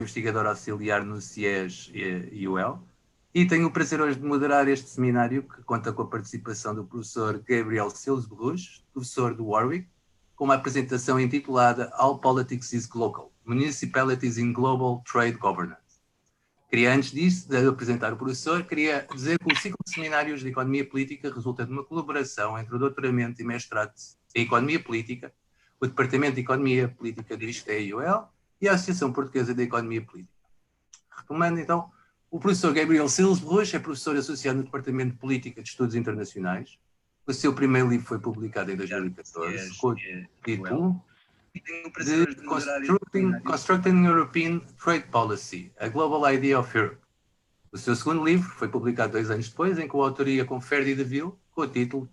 investigador auxiliar no CIES-UL, e tenho o prazer hoje de moderar este seminário, que conta com a participação do professor Gabriel Siles-Brügge, professor de Warwick, com uma apresentação intitulada All Politics is Glocal, Municipalities in Global Trade Governance. Queria, antes disso, de apresentar o professor, queria dizer que o ciclo de seminários de Economia Política resulta de uma colaboração entre o doutoramento e mestrado em Economia Política, o Departamento de Economia Política do ISCTE-UL e a Associação Portuguesa de Economia Política. Retomando, então, o professor Gabriel Siles-Brügge é professor associado no Departamento de Política de Estudos Internacionais. O seu primeiro livro foi publicado em 2014, com o título de Constructing European Trade Policy, A Global Idea of Europe. O seu segundo livro foi publicado 2 anos depois, em coautoria com Ferdi De Ville, com o título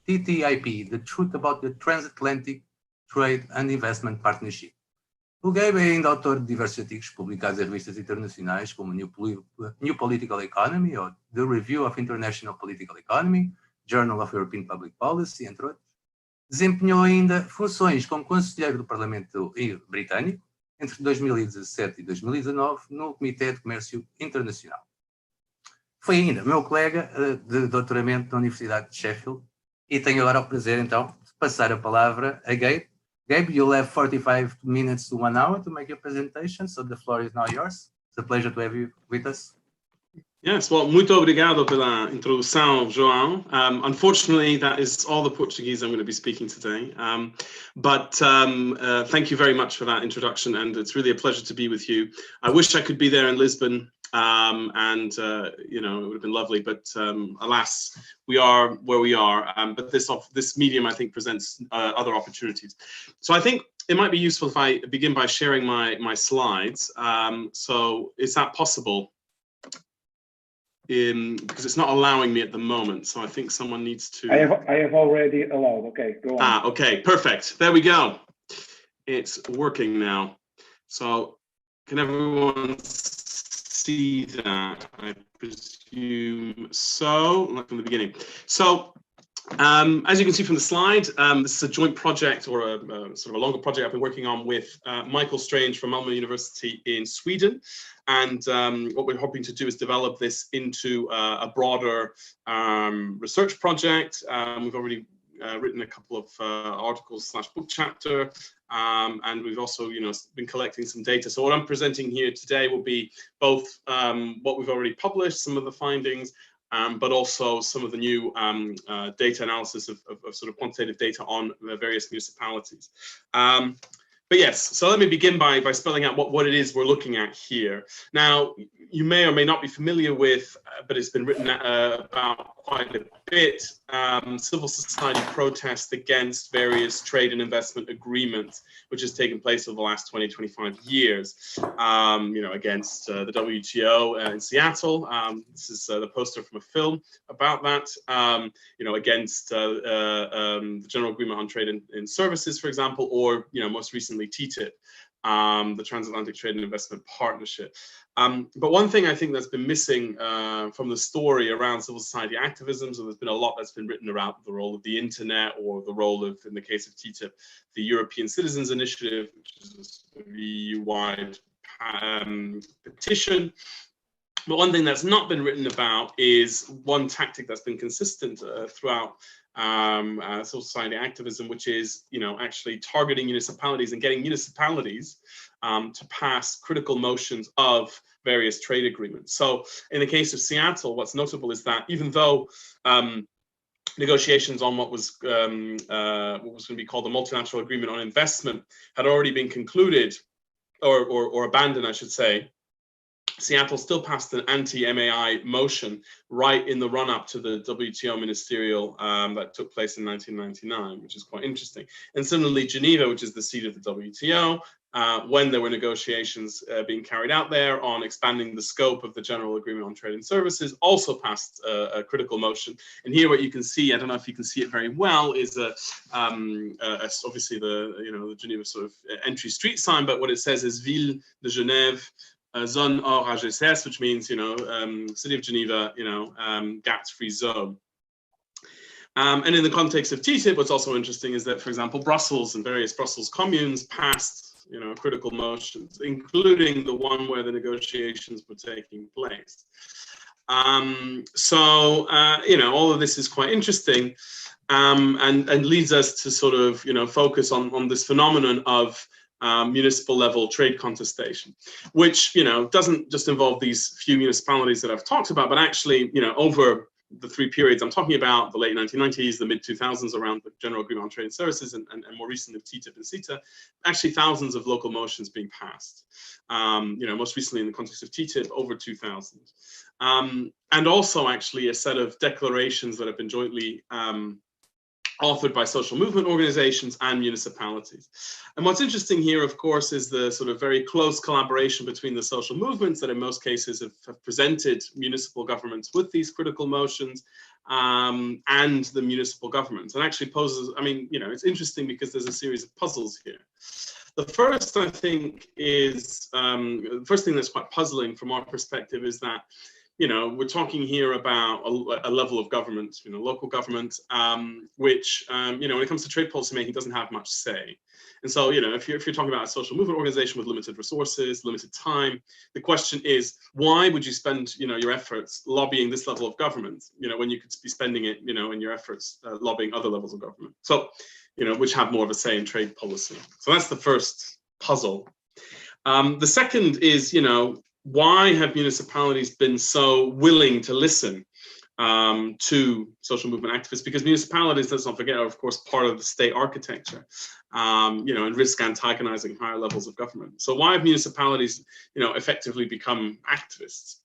TTIP, The Truth About the Transatlantic Trade and Investment Partnership. O Gabe é ainda autor de diversos artigos publicados em revistas internacionais, como New Political Economy, ou The Review of International Political Economy, Journal of European Public Policy, entre outros. Desempenhou ainda funções como conselheiro do Parlamento Britânico entre 2017 e 2019 no Comitê de Comércio Internacional. Foi ainda meu colega de doutoramento na Universidade de Sheffield e tenho agora o prazer, então, de passar a palavra a Gabe. Gabe, you'll have 45 minutes to 1 hour to make your presentation, so the floor is now yours. It's a pleasure to have you with us. Yes, well, muito obrigado pela introdução, João. Unfortunately, that is all the Portuguese I'm going to be speaking today. Thank you very much for that introduction, and it's really a pleasure to be with you. I wish I could be there in Lisbon, you know, it would have been lovely, but alas, we are where we are. But this medium, I think, presents other opportunities. So I think it might be useful if I begin by sharing my slides. So is that possible? Because it's not allowing me at the moment, so I think someone needs to. I have already allowed. Okay, go on. Okay, perfect. There we go. It's working now. So can everyone see that? I presume so. Like from the beginning. So as you can see from the slide, this is a joint project, or a sort of a longer project I've been working on with Michael Strange from Malmö University in Sweden. And what we're hoping to do is develop this into a broader research project. We've already written a couple of articles / book chapter, and we've also, you know, been collecting some data. So what I'm presenting here today will be both what we've already published, some of the findings, but also some of the new data analysis of sort of quantitative data on the various municipalities. But yes, so let me begin by spelling out what it is we're looking at here. Now, you may or may not be familiar with, but it's been written about quite a bit, civil society protest against various trade and investment agreements, which has taken place over the last 20-25 years, you know, against the WTO in Seattle. This is the poster from a film about that, you know, against the General Agreement on Trade and Services, for example, or, you know, most recently TTIP, the Transatlantic Trade and Investment Partnership. But one thing I think that's been missing from the story around civil society activism, so there's been a lot that's been written about the role of the internet, or the role of, in the case of TTIP, the European Citizens Initiative, which is a EU-wide petition. But one thing that's not been written about is one tactic that's been consistent throughout civil society activism, which is, you know, actually targeting municipalities and getting municipalities to pass critical motions of various trade agreements. So in the case of Seattle, what's notable is that even though negotiations on what was going to be called the Multinational Agreement on Investment had already been concluded, or abandoned, I should say, Seattle still passed an anti-MAI motion right in the run-up to the WTO ministerial that took place in 1999, which is quite interesting. And similarly, Geneva, which is the seat of the WTO, when there were negotiations being carried out there on expanding the scope of the General Agreement on Trade and Services, also passed a critical motion. And here, what you can see, I don't know if you can see it very well, is obviously the Geneva sort of entry street sign, but what it says is Ville de Genève, Zone hors AGCS, which means, you know, City of Geneva, you know, GATT-free zone. And in the context of TTIP, what's also interesting is that, for example, Brussels and various Brussels communes passed critical motions, including the one where the negotiations were taking place. All of this is quite interesting, and leads us to sort of, focus on this phenomenon of municipal level trade contestation, which, doesn't just involve these few municipalities that I've talked about, but actually, over the three periods I'm talking about, the late 1990s, the mid 2000s, around the General Agreement on Trade and Services, and more recently TTIP and CETA, actually thousands of local motions being passed. Most recently in the context of TTIP, over 2,000. And also actually a set of declarations that have been jointly authored by social movement organizations and municipalities. And what's interesting here, of course, is the sort of very close collaboration between the social movements that in most cases have presented municipal governments with these critical motions, and the municipal governments. And actually poses, it's interesting because there's a series of puzzles here. The first, I think, is, the first thing that's quite puzzling from our perspective is that, we're talking here about a level of government, local government, which, when it comes to trade policy making, doesn't have much say. And so, if you're talking about a social movement organization with limited resources, limited time, the question is, why would you spend, your efforts lobbying this level of government, when you could be spending it, in your efforts lobbying other levels of government? So, which have more of a say in trade policy. So that's the first puzzle. The second is, why have municipalities been so willing to listen to social movement activists? Because municipalities, let's not forget, are of course part of the state architecture, and risk antagonizing higher levels of government. So why have municipalities, effectively become activists?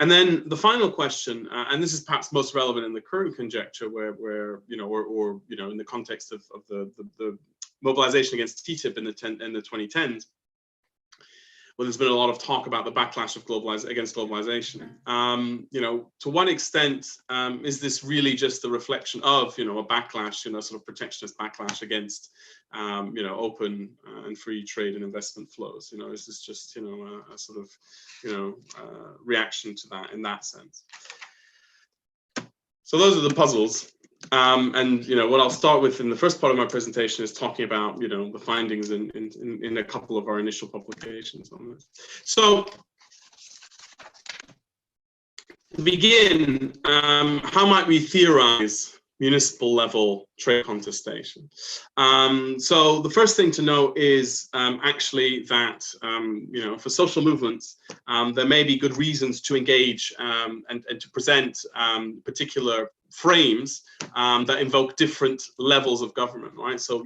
And then the final question, and this is perhaps most relevant in the current conjecture, where in the context of the mobilization against TTIP in the 2010s. Well, there's been a lot of talk about the backlash of against globalization. To what extent is this really just a reflection of, a backlash, sort of protectionist backlash against, open and free trade and investment flows? Is this just, a sort of, reaction to that in that sense? So those are the puzzles. And what I'll start with in the first part of my presentation is talking about the findings in a couple of our initial publications on this. So to begin, how might we theorize municipal level trade contestation? So the first thing to know is actually that for social movements, there may be good reasons to engage and to present particular frames that invoke different levels of government, right? So,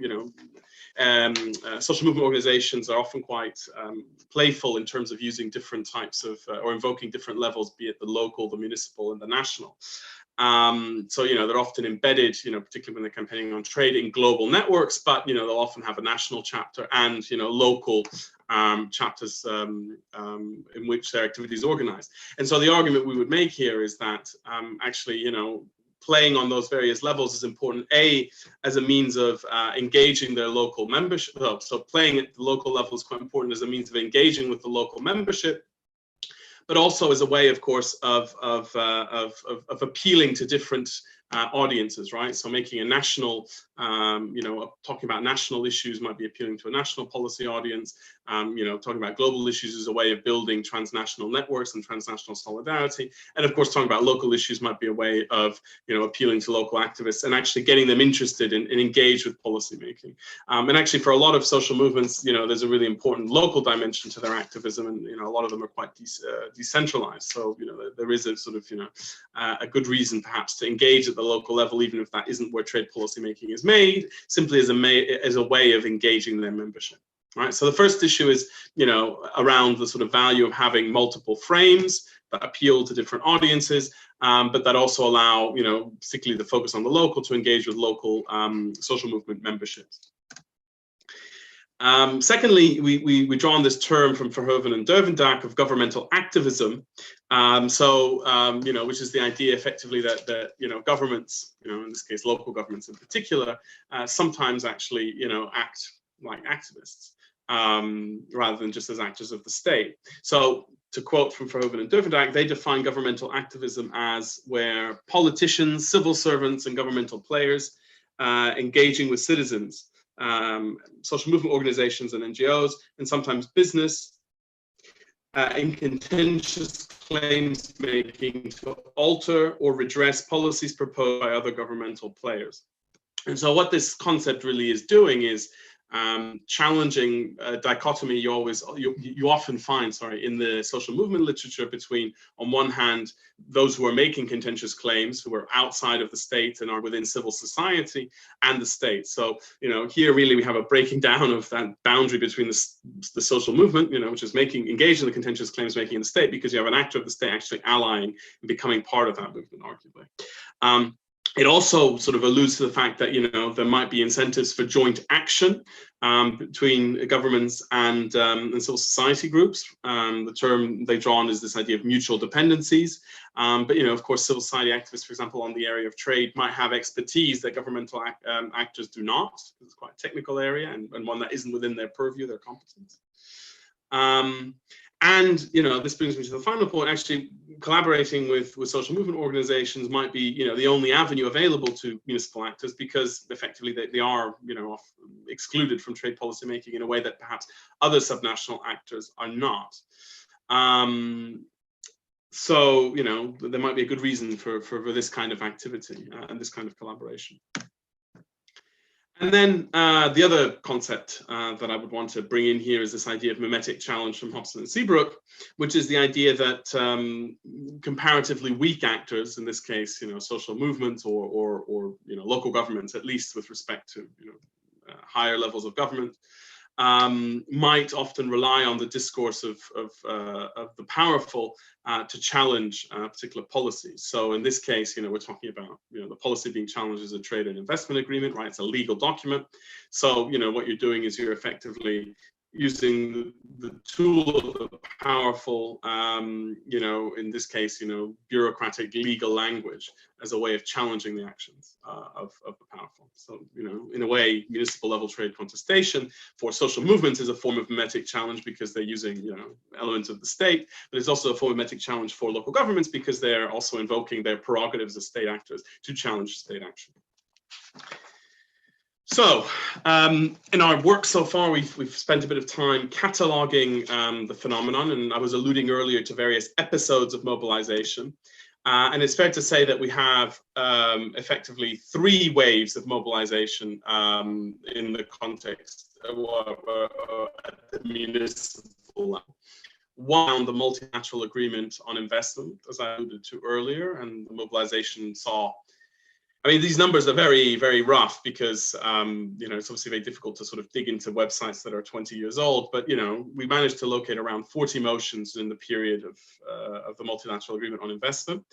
social movement organizations are often quite playful in terms of using different types of, or invoking different levels, be it the local, the municipal, and the national. So, they're often embedded, particularly when they're campaigning on trade, in global networks, but, they'll often have a national chapter and, local chapters in which their activity is organized. And so the argument we would make here is that actually, playing on those various levels is important, as a means of engaging their local membership. So playing at the local level is quite important as a means of engaging with the local membership, but also as a way, of course, of appealing to different audiences, right? So making a national, talking about national issues might be appealing to a national policy audience. Talking about global issues is a way of building transnational networks and transnational solidarity. And of course, talking about local issues might be a way of, appealing to local activists and actually getting them interested in engage with policymaking. And actually, for a lot of social movements, there's a really important local dimension to their activism, and a lot of them are quite decentralized. So there is a sort of a good reason perhaps to engage at the local level, even if that isn't where trade policy making is made, simply as a way of engaging their membership. Right. So the first issue is, around the sort of value of having multiple frames that appeal to different audiences, but that also allow, particularly the focus on the local, to engage with local social movement memberships. Secondly, we draw on this term from Verhoeven and Duivendijk of governmental activism. Which is the idea effectively that governments, in this case, local governments in particular, sometimes actually, act like activists, rather than just as actors of the state. So to quote from Verhoeven and Duivendijk, they define governmental activism as where politicians, civil servants, and governmental players engaging with citizens social movement organizations and NGOs, and sometimes business, in contentious claims making to alter or redress policies proposed by other governmental players. And so what this concept really is doing is challenging a dichotomy you often find, in the social movement literature between, on one hand, those who are making contentious claims, who are outside of the state and are within civil society, and the state. So, here really we have a breaking down of that boundary between the social movement, which is engaged in the contentious claims making in the state, because you have an actor of the state actually allying and becoming part of that movement, arguably. It also sort of alludes to the fact that, there might be incentives for joint action between governments and civil society groups. The term they draw on is this idea of mutual dependencies. But, of course, civil society activists, for example, on the area of trade might have expertise that governmental actors do not. It's quite a technical area and one that isn't within their purview, their competence. And, this brings me to the final point. Actually, collaborating with social movement organizations might be, the only avenue available to municipal actors, because effectively they are, excluded from trade policy making in a way that perhaps other subnational actors are not. So, there might be a good reason for this kind of activity and this kind of collaboration. And then the other concept that I would want to bring in here is this idea of mimetic challenge from Hobson and Seabrook, which is the idea that comparatively weak actors, in this case, social movements or local governments, at least with respect to higher levels of government, might often rely on the discourse of the powerful to challenge particular policies. So in this case, we're talking about, the policy being challenged is a trade and investment agreement, right? It's a legal document. So, what you're doing is you're effectively using the tool of the powerful, in this case, bureaucratic legal language as a way of challenging the actions of the powerful. So, in a way, municipal level trade contestation for social movements is a form of mimetic challenge because they're using, elements of the state, but it's also a form of mimetic challenge for local governments because they're also invoking their prerogatives as state actors to challenge state action. So, in our work so far, we've spent a bit of time cataloging the phenomenon, and I was alluding earlier to various episodes of mobilization. And it's fair to say that we have effectively 3 waves of mobilization in the context at the municipal level. One, the multinational agreement on investment, as I alluded to earlier, and the mobilization saw. I mean, these numbers are very, very rough because, it's obviously very difficult to sort of dig into websites that are 20 years old. But, we managed to locate around 40 motions in the period of the multilateral agreement on investment.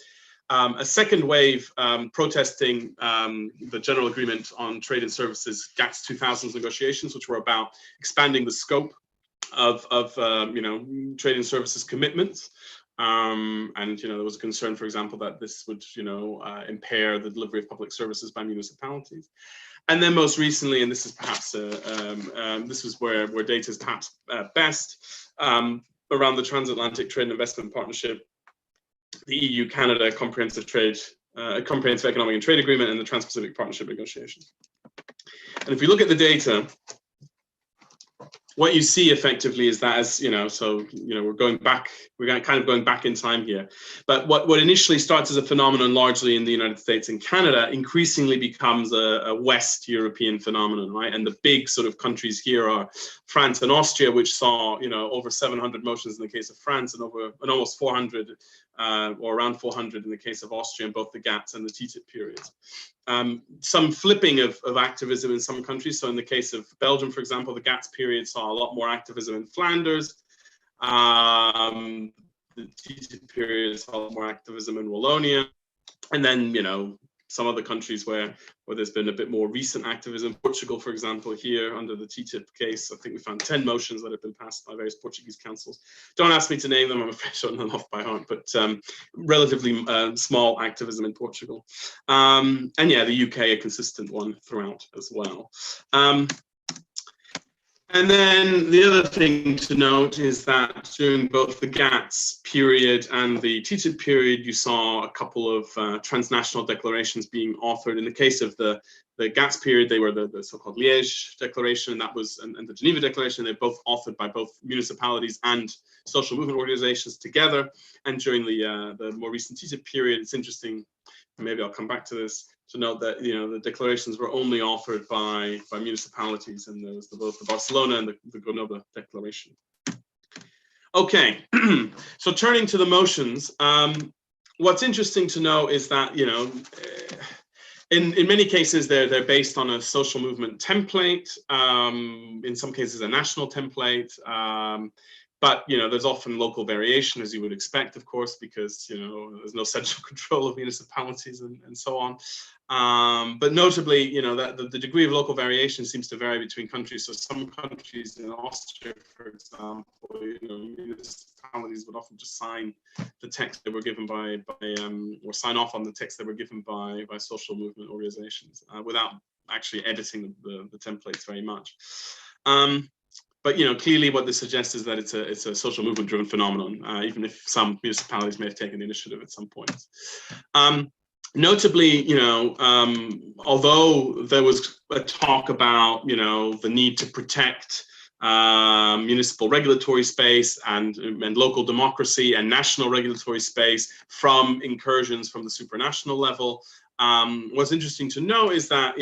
A second wave protesting the general agreement on trade and services, GATS 2000 negotiations, which were about expanding the scope of trade and services commitments. And there was a concern, for example, that this would impair the delivery of public services by municipalities. And then most recently, and this is perhaps this is where data is perhaps best, around the Transatlantic Trade and Investment Partnership, the EU-Canada Comprehensive Economic and Trade Agreement, and the Trans-Pacific Partnership negotiations. And if we look at the data, what you see effectively is that, as we're going back, kind of going back in time here. But what initially starts as a phenomenon largely in the United States and Canada increasingly becomes a West European phenomenon, right? And the big sort of countries here are France and Austria, which saw over 700 motions in the case of France and almost 400 or around 400 in the case of Austria in both the GATS and the TTIP periods. Some flipping of activism in some countries. So in the case of Belgium, for example, the GATS period saw a lot more activism in Flanders. The TTIP period saw a lot more activism in Wallonia. And then, some other countries where there's been a bit more recent activism. Portugal, for example, here under the TTIP case, I think we found 10 motions that have been passed by various Portuguese councils. Don't ask me to name them, I'm afraid I don't know them off by heart, but relatively small activism in Portugal. And yeah, the UK, a consistent one throughout as well. And then the other thing to note is that during both the GATS period and the TTIP period, you saw a couple of transnational declarations being authored. In the case of the GATS period, they were the so-called Liège Declaration, and the Geneva Declaration. They're both authored by both municipalities and social movement organizations together. And during the more recent TTIP period, it's interesting, maybe I'll come back to this, to note that the declarations were only authored by municipalities, and there was both the Barcelona and the Grenoble Declaration. Okay, so turning to the motions, what's interesting to know is that in many cases they're based on a social movement template. In some cases a national template. But there's often local variation, as you would expect, of course, because there's no central control of municipalities and so on. But notably, that the degree of local variation seems to vary between countries. So some countries, in Austria, for example, municipalities would often just sign the text they were given or sign off on the text they were given by social movement organizations without actually editing the templates very much. But clearly, what this suggests is that it's a social movement-driven phenomenon, even if some municipalities may have taken the initiative at some point. Notably, although there was a talk about the need to protect municipal regulatory space and local democracy and national regulatory space from incursions from the supranational level, what's interesting to know is that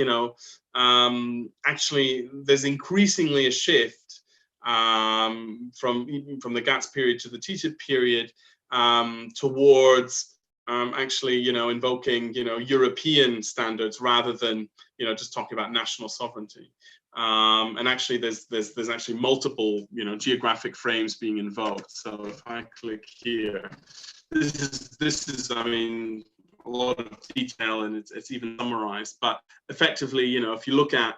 actually there's increasingly a shift from the GATS period to the TTIP period towards actually invoking European standards rather than just talking about national sovereignty. And actually there's actually multiple geographic frames being invoked. So if I click here, this is I mean a lot of detail, and it's even summarized, but effectively if you look at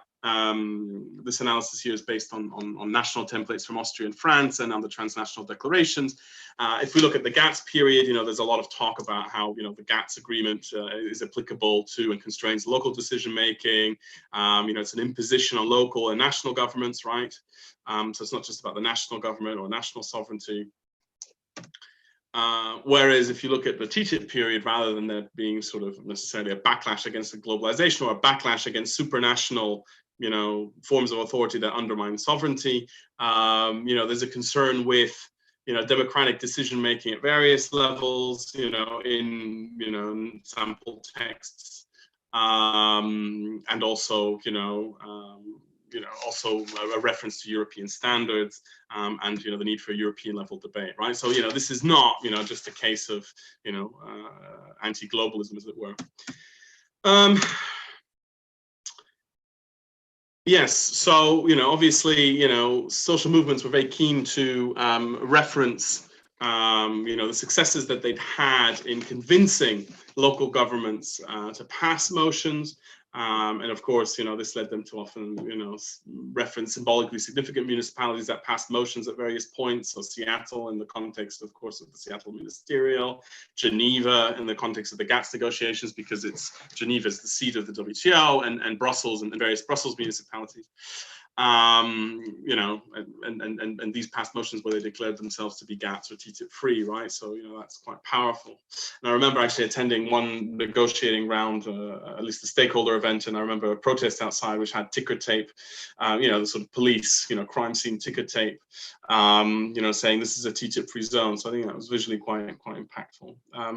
this analysis here is based on national templates from Austria and France and on the transnational declarations. If we look at the GATS period, there's a lot of talk about how the GATS agreement is applicable to and constrains local decision making. It's an imposition on local and national governments, right? So it's not just about the national government or national sovereignty. Whereas if you look at the TTIP period, rather than there being sort of necessarily a backlash against the globalization or a backlash against supranational forms of authority that undermine sovereignty, there's a concern with democratic decision making at various levels, in sample texts, and also also a reference to European standards, and the need for a European level debate, right? So this is not just a case of anti-globalism, as it were. Yes, so obviously social movements were very keen to reference the successes that they'd had in convincing local governments to pass motions. And of course, this led them to often, reference symbolically significant municipalities that passed motions at various points. So Seattle in the context, of course, of the Seattle Ministerial, Geneva in the context of the GATS negotiations, because Geneva is the seat of the WTO, and Brussels and various Brussels municipalities. And these past motions where they declared themselves to be GATS or TTIP free, right? So that's quite powerful. And I remember actually attending one negotiating round, at least a stakeholder event, and I remember a protest outside which had ticker tape, the sort of police, crime scene ticker tape, saying this is a TTIP free zone. So I think that was visually quite impactful.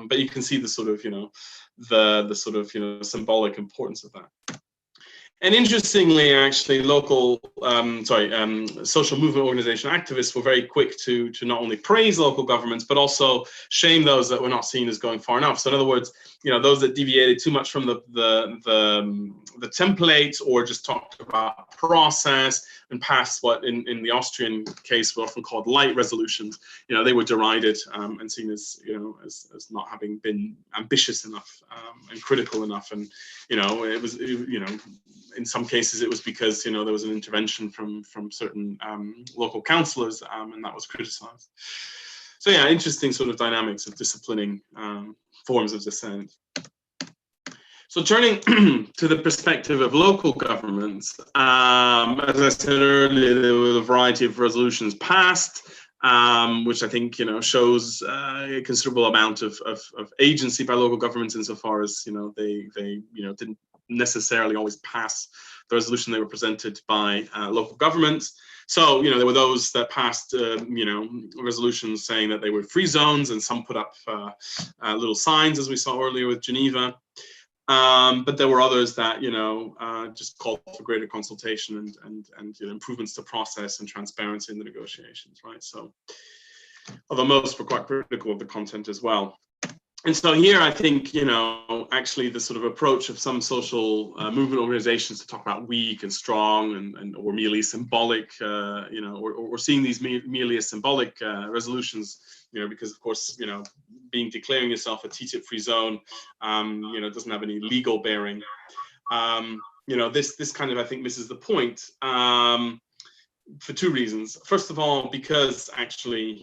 But you can see the sort of the sort of symbolic importance of that. And interestingly, actually, social movement organization activists were very quick to not only praise local governments, but also shame those that were not seen as going far enough. So in other words, those that deviated too much from the template or just talked about process and passed what in the Austrian case were often called light resolutions, they were derided and seen as not having been ambitious enough and critical enough. And it was in some cases it was because there was an intervention from certain local councillors, and that was criticized. So yeah, interesting sort of dynamics of disciplining forms of dissent. So turning to the perspective of local governments, as I said earlier, there were a variety of resolutions passed, which I think shows a considerable amount of agency by local governments insofar as they didn't necessarily always pass the resolution they were presented by local governments. So there were those that passed resolutions saying that they were free zones, and some put up little signs, as we saw earlier with Geneva. But there were others that just called for greater consultation and improvements to process and transparency in the negotiations, right? So, although most were quite critical of the content as well. And so here, I think actually the sort of approach of some social movement organizations to talk about weak and strong or merely symbolic, or seeing these merely as symbolic resolutions. Because of course, declaring yourself a TTIP-free zone, doesn't have any legal bearing. This kind of, I think, misses the point for two reasons. First of all, because actually,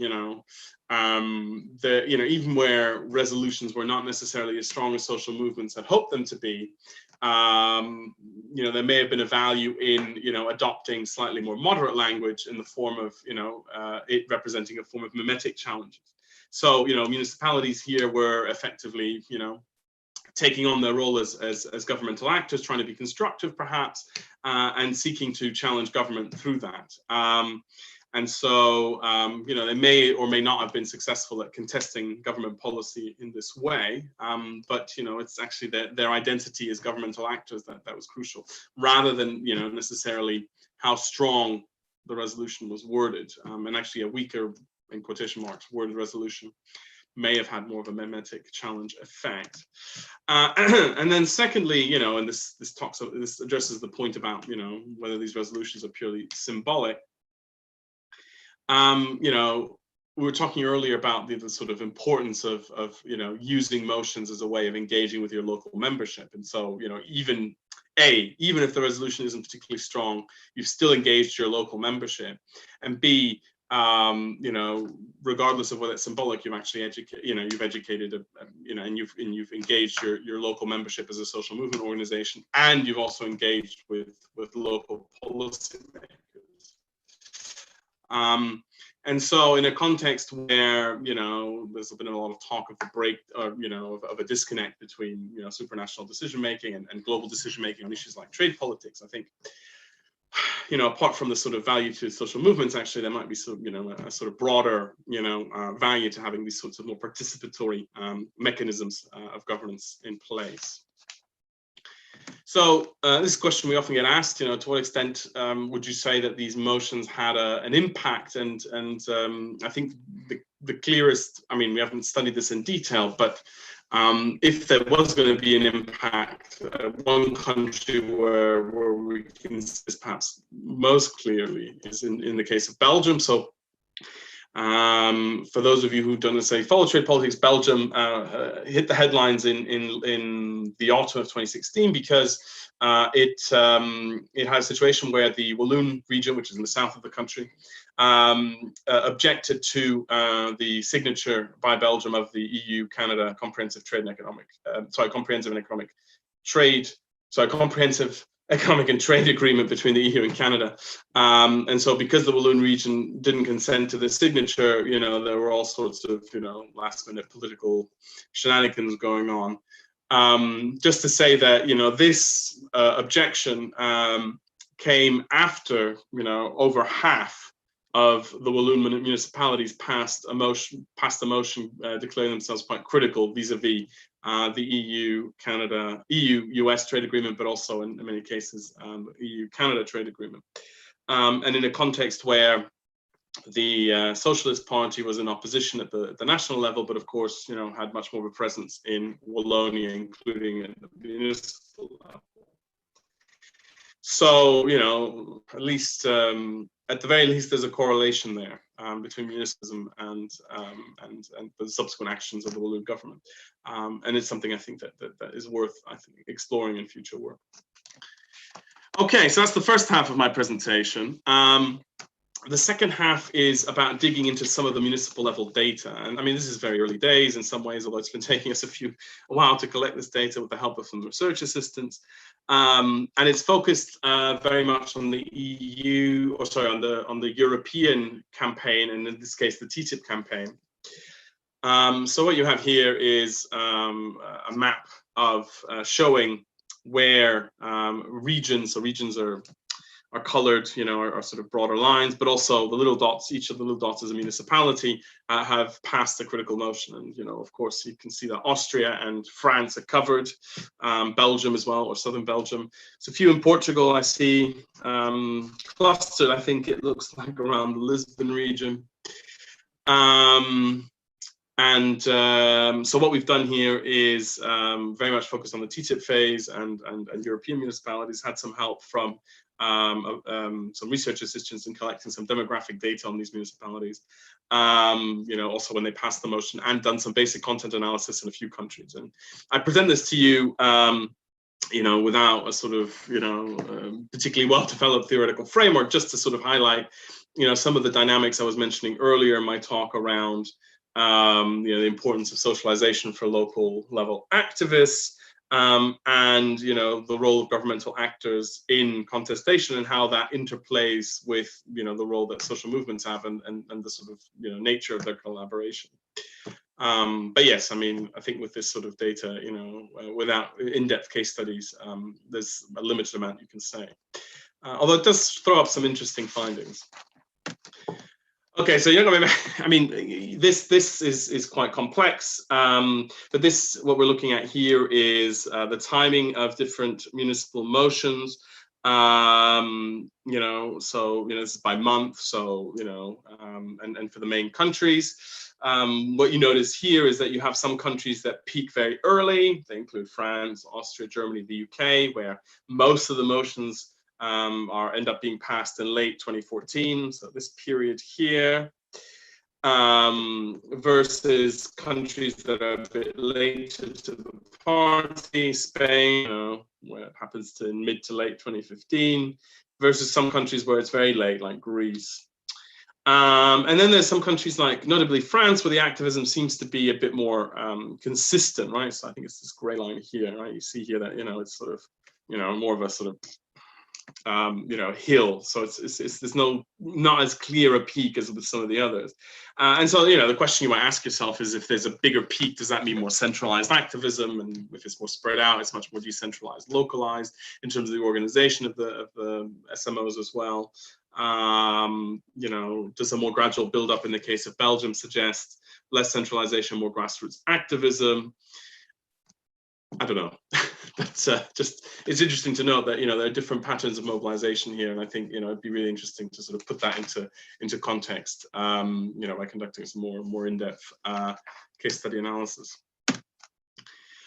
even where resolutions were not necessarily as strong as social movements had hoped them to be, there may have been a value in adopting slightly more moderate language in the form of it representing a form of mimetic challenges. So municipalities here were effectively taking on their role as governmental actors, trying to be constructive perhaps, and seeking to challenge government through that. And so, they may or may not have been successful at contesting government policy in this way, but, it's actually their identity as governmental actors that was crucial, rather than, necessarily how strong the resolution was worded. And actually a weaker, in quotation marks, worded resolution may have had more of a mimetic challenge effect. And then secondly, and this addresses the point about, whether these resolutions are purely symbolic. We were talking earlier about the sort of importance of using motions as a way of engaging with your local membership. And so, even if the resolution isn't particularly strong, you've still engaged your local membership. And B, regardless of whether it's symbolic, you've actually educated, and you've engaged your local membership as a social movement organization, and you've also engaged with local policymakers. And so in a context where, there's been a lot of talk of of a disconnect between, supranational decision-making and global decision-making on issues like trade politics, I think, apart from the sort of value to social movements, actually, there might be a sort of broader, value to having these sorts of more participatory mechanisms of governance in place. So this question we often get asked, to what extent would you say that these motions had an impact? And I think the clearest, we haven't studied this in detail, but if there was going to be an impact, one country where we can see this perhaps most clearly is in the case of Belgium. So for those of you who don't necessarily follow trade politics, Belgium hit the headlines in the autumn of 2016 because it had a situation where the Walloon region, which is in the south of the country, objected to the signature by Belgium of the EU-Canada Comprehensive Economic and Trade Agreement between the EU and Canada. And so because the Walloon region didn't consent to the signature, there were all sorts of, last minute political shenanigans going on. Just to say that, this objection came after, over half of the Walloon municipalities passed a motion declaring themselves quite critical vis-a-vis the EU-US trade agreement, but also in many cases, EU-Canada trade agreement. And in a context where the Socialist Party was in opposition at the national level, but of course, had much more of a presence in Wallonia, including at the municipal level. So, at least, at the very least, there's a correlation there between municipalism and the subsequent actions of the Walloon government. And it's something I think that is worth, exploring in future work. Okay, so that's the first half of my presentation. The second half is about digging into some of the municipal level data. And I mean, this is very early days in some ways, although it's been taking us a while to collect this data with the help of some research assistants. And it's focused very much on the EU, or sorry, on the European campaign, and in this case, the TTIP campaign. So what you have here is a map of showing where regions are colored, you know, are sort of broader lines, but also the little dots, each of the little dots is a municipality, have passed the critical motion. And, you know, of course, you can see that Austria and France are covered, Belgium as well, or southern Belgium. So a few in Portugal I see, clustered, I think it looks like around the Lisbon region. So what we've done here is very much focused on the TTIP phase, and European municipalities had some help from some research assistants in collecting some demographic data on these municipalities, you know, also when they passed the motion, and done some basic content analysis in a few countries. And I present this to you, you know, without a sort of, you know, particularly well-developed theoretical framework, just to sort of highlight, you know, some of the dynamics I was mentioning earlier in my talk around, you know, the importance of socialization for local level activists, and, you know, the role of governmental actors in contestation, and how that interplays with, you know, the role that social movements have, and the sort of, you know, nature of their collaboration. But yes, I mean, I think with this sort of data, you know, without in-depth case studies, there's a limited amount you can say. Although it does throw up some interesting findings. Okay, so you're going to, I mean, this is quite complex, but what we're looking at here is the timing of different municipal motions. You know, so, you know, this is by month, so, you know, and for the main countries. What you notice here is that you have some countries that peak very early. They include France, Austria, Germany, the UK, where most of the motions end up being passed in late 2014, so this period here, versus countries that are a bit later to the party, Spain, you know, where it happens to mid to late 2015, versus some countries where it's very late, like Greece. And then there's some countries like, notably France, where the activism seems to be a bit more consistent, right? So I think it's this gray line here, right? You see here that, you know, it's sort of, you know, more of a sort of, you know, hill. So there's not as clear a peak as with some of the others. And so, you know, the question you might ask yourself is, if there's a bigger peak, does that mean more centralized activism? And if it's more spread out, it's much more decentralized, localized in terms of the organization of the SMOs as well. You know, does a more gradual build up in the case of Belgium suggest less centralization, more grassroots activism? I don't know. That's just, it's interesting to note that, you know, there are different patterns of mobilization here, and I think, you know, it'd be really interesting to sort of put that into context, you know, by conducting some more in-depth case study analysis.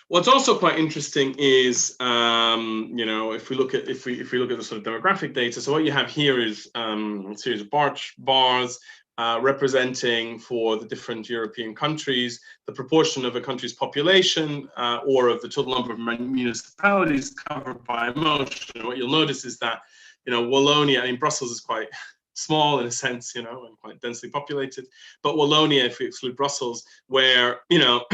What's also quite interesting is, you know, if we look at the sort of demographic data. So what you have here is a series of bars representing, for the different European countries, the proportion of a country's population or of the total number of municipalities covered by a motion. What you'll notice is that, you know, Wallonia, I mean, Brussels is quite small in a sense, you know, and quite densely populated, but Wallonia, if we exclude Brussels, where, you know,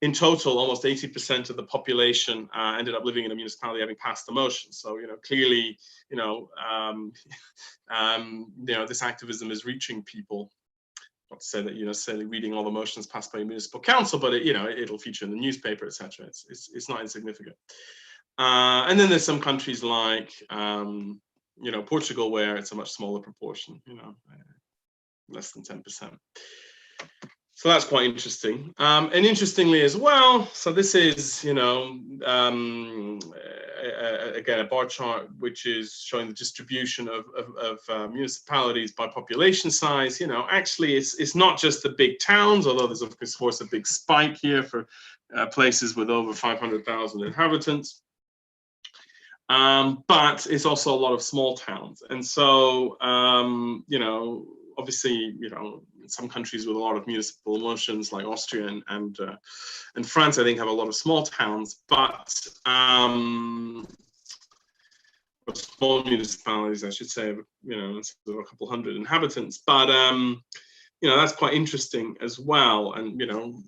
in total, almost 80% of the population ended up living in a municipality having passed the motion. So, you know, clearly, you know, this activism is reaching people. Not to say that you're necessarily reading all the motions passed by a municipal council, but you know, it'll feature in the newspaper, etc. It's not insignificant. And then there's some countries like, you know, Portugal, where it's a much smaller proportion, you know, less than 10%. So that's quite interesting. And interestingly as well, so this is, you know, again, a bar chart which is showing the distribution of municipalities by population size. You know, actually, it's not just the big towns, although there's of course a big spike here for places with over 500,000 inhabitants. But it's also a lot of small towns. And so, you know, obviously, you know, some countries with a lot of municipal emotions like Austria and France, I think, have a lot of small towns. But small municipalities, I should say, you know, sort of a couple hundred inhabitants. But you know, that's quite interesting as well, and you know,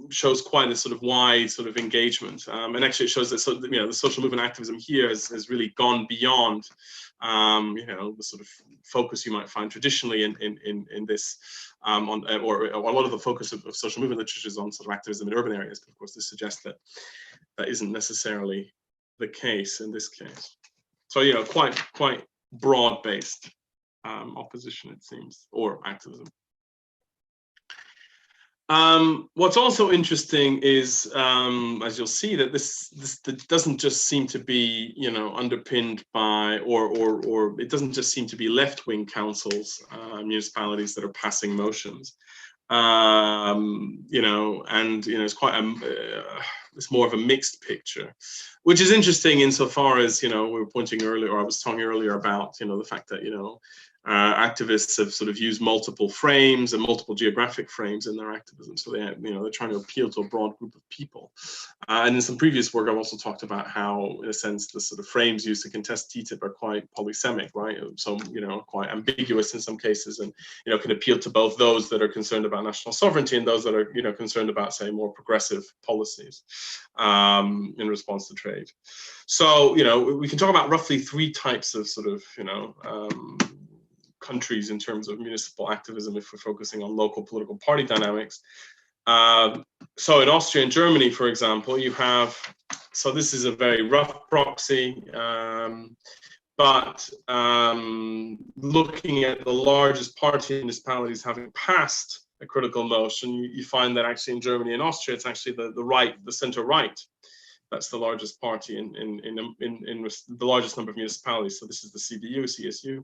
shows quite a sort of wide sort of engagement. And actually, it shows that you know, the social movement activism here has really gone beyond you know, the sort of focus you might find traditionally in this, or a lot of the focus of social movement literature is on sort of activism in urban areas. But of course, this suggests that that isn't necessarily the case in this case. So, you know, quite broad-based opposition, it seems, or activism. What's also interesting is, as you'll see, that this doesn't just seem to be, you know, underpinned by, or it doesn't just seem to be left-wing councils, municipalities that are passing motions, you know, and you know, it's quite it's more of a mixed picture, which is interesting insofar as, you know, we were pointing earlier, or I was talking earlier about, you know, the fact that, you know, activists have sort of used multiple frames and multiple geographic frames in their activism. So they, you know, they're trying to appeal to a broad group of people. And in some previous work, I've also talked about how, in a sense, the sort of frames used to contest TTIP are quite polysemic, right? So, you know, quite ambiguous in some cases, and, you know, can appeal to both those that are concerned about national sovereignty and those that are, you know, concerned about, say, more progressive policies in response to trade. So, you know, we can talk about roughly 3 types of sort of, you know, countries in terms of municipal activism if we're focusing on local political party dynamics. So in Austria and Germany, for example, you have, so this is a very rough proxy, but looking at the largest party municipalities having passed a critical motion, you find that actually in Germany and Austria, it's actually the center right. That's the largest party in the largest number of municipalities. So this is the CDU, CSU,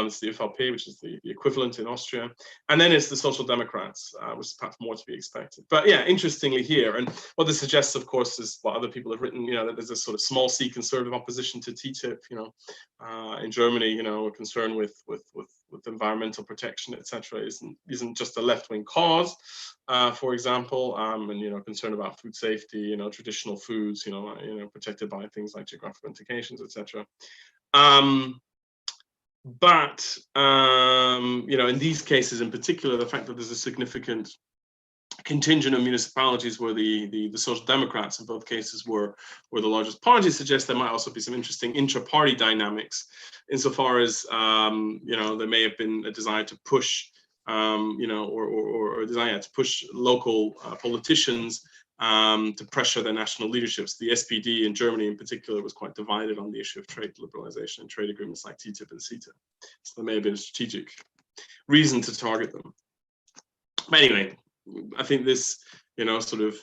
it's the ÖVP, which is the equivalent in Austria, and then it's the Social Democrats, which is perhaps more to be expected. But yeah, interestingly here, and what this suggests, of course, is what other people have written, you know, that there's a sort of small c conservative opposition to TTIP. You know, in Germany, you know, a concern with environmental protection, etc., isn't just a left-wing cause. For example, and you know, concern about food safety, you know, traditional foods, you know, protected by things like geographical indications, etc. But you know, in these cases in particular, the fact that there's a significant contingent of municipalities where the Social Democrats in both cases were the largest party suggests there might also be some interesting intra-party dynamics, insofar as you know, there may have been a desire to push you know, or a desire to push local politicians to pressure their national leaderships. The SPD in Germany in particular was quite divided on the issue of trade liberalization and trade agreements like TTIP and CETA. So there may have been a strategic reason to target them. But anyway, I think this, you know, sort of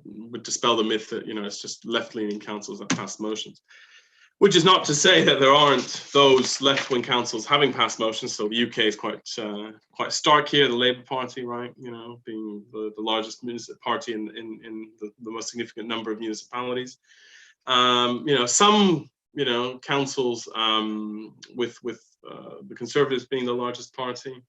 would dispel the myth that, you know, it's just left-leaning councils that pass motions. Which is not to say that there aren't those left-wing councils having passed motions. So the UK is quite stark here. The Labour Party, right, you know, being the largest party in the most significant number of municipalities. You know, some, you know, councils with the Conservatives being the largest party.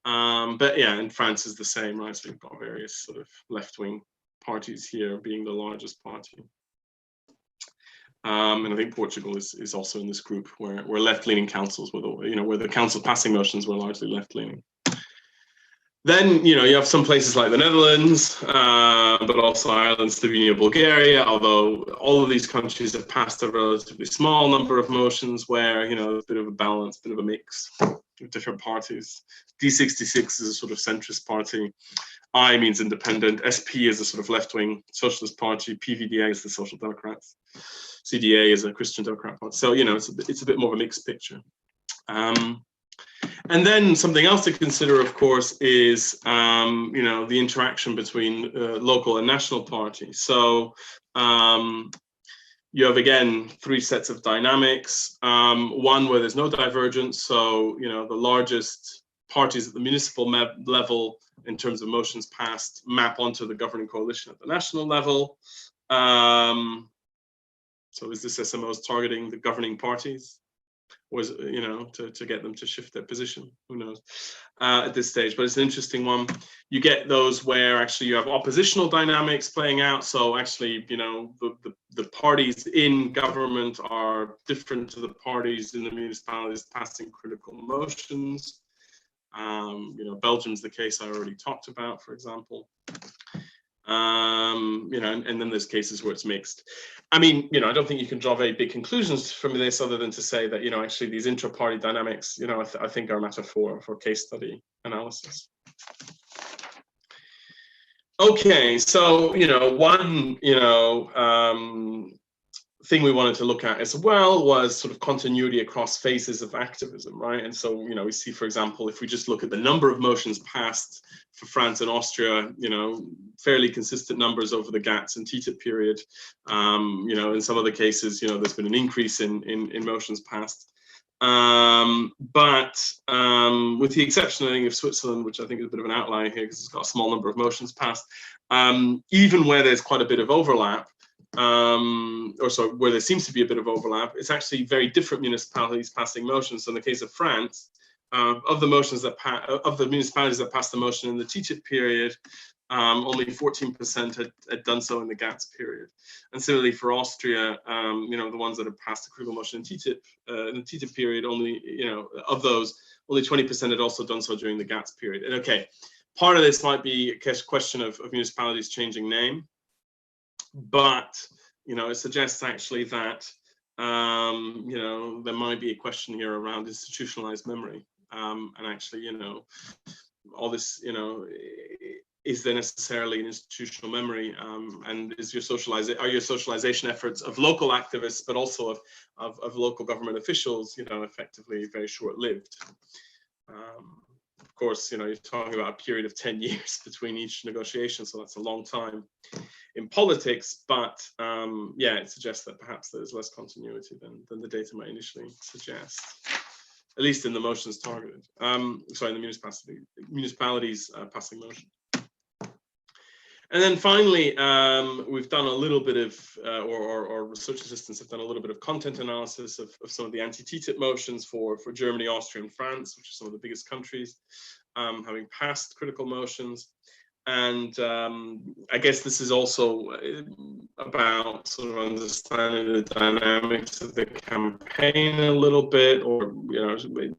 But yeah, in France is the same, right? So you've got various sort of left-wing parties here being the largest party. And I think Portugal is also in this group where left-leaning councils were, you know, where the council passing motions were largely left-leaning. Then, you know, you have some places like the Netherlands, but also Ireland, Slovenia, Bulgaria, although all of these countries have passed a relatively small number of motions where, you know, there's a bit of a balance, a bit of a mix of different parties. D66 is a sort of centrist party. I means independent. SP is a sort of left-wing socialist party. PVDA is the Social Democrats. CDA is a Christian Democrat party. So, you know, it's a bit more of a mixed picture. And then something else to consider, of course, is, you know, the interaction between local and national parties. So you have, again, 3 sets of dynamics. One where there's no divergence. So, you know, the largest parties at the municipal level in terms of motions passed map onto the governing coalition at the national level. So is this SMOs targeting the governing parties? was, you know, to get them to shift their position. Who knows at this stage? But it's an interesting one. You get those where actually you have oppositional dynamics playing out. So actually, you know, the parties in government are different to the parties in the municipalities passing critical motions. You know, Belgium's the case I already talked about, for example. You know, and then there's cases where it's mixed. I mean, you know, I don't think you can draw very big conclusions from this other than to say that, you know, actually these intra-party dynamics, you know, I think are a matter for case study analysis. Okay, so, you know, one, you know, thing we wanted to look at as well was sort of continuity across phases of activism, right? And so, you know, we see, for example, if we just look at the number of motions passed for France and Austria, you know, fairly consistent numbers over the GATS and TTIP period. You know, in some other cases, you know, there's been an increase in motions passed. But with the exception, I think, of Switzerland, which I think is a bit of an outlier here because it's got a small number of motions passed, even where there's quite a bit of overlap, or sorry, where there seems to be a bit of overlap, it's actually very different municipalities passing motions. So in the case of France, of the motions that of the municipalities that passed the motion in the TTIP period, only 14% had done so in the GATS period. And similarly for Austria, you know, the ones that have passed the critical motion in the TTIP period, only, you know, of those, only 20% had also done so during the GATS period. And okay, part of this might be a question of municipalities changing name, but, you know, it suggests actually that, you know, there might be a question here around institutionalized memory. And actually, you know, all this, you know, is there necessarily an institutional memory, and is your socialization efforts of local activists, but also of local government officials, you know, effectively very short-lived? Of course, you know, you're talking about a period of 10 years between each negotiation, so that's a long time in politics, but yeah, it suggests that perhaps there's less continuity than the data might initially suggest, at least in the motions targeted. Sorry, in the municipalities passing motion. And then finally, we've done a little bit of, or research assistants have done a little bit of content analysis of some of the anti-TTIP motions for Germany, Austria, and France, which are some of the biggest countries, having passed critical motions. And I guess this is also about sort of understanding the dynamics of the campaign a little bit, or, you know,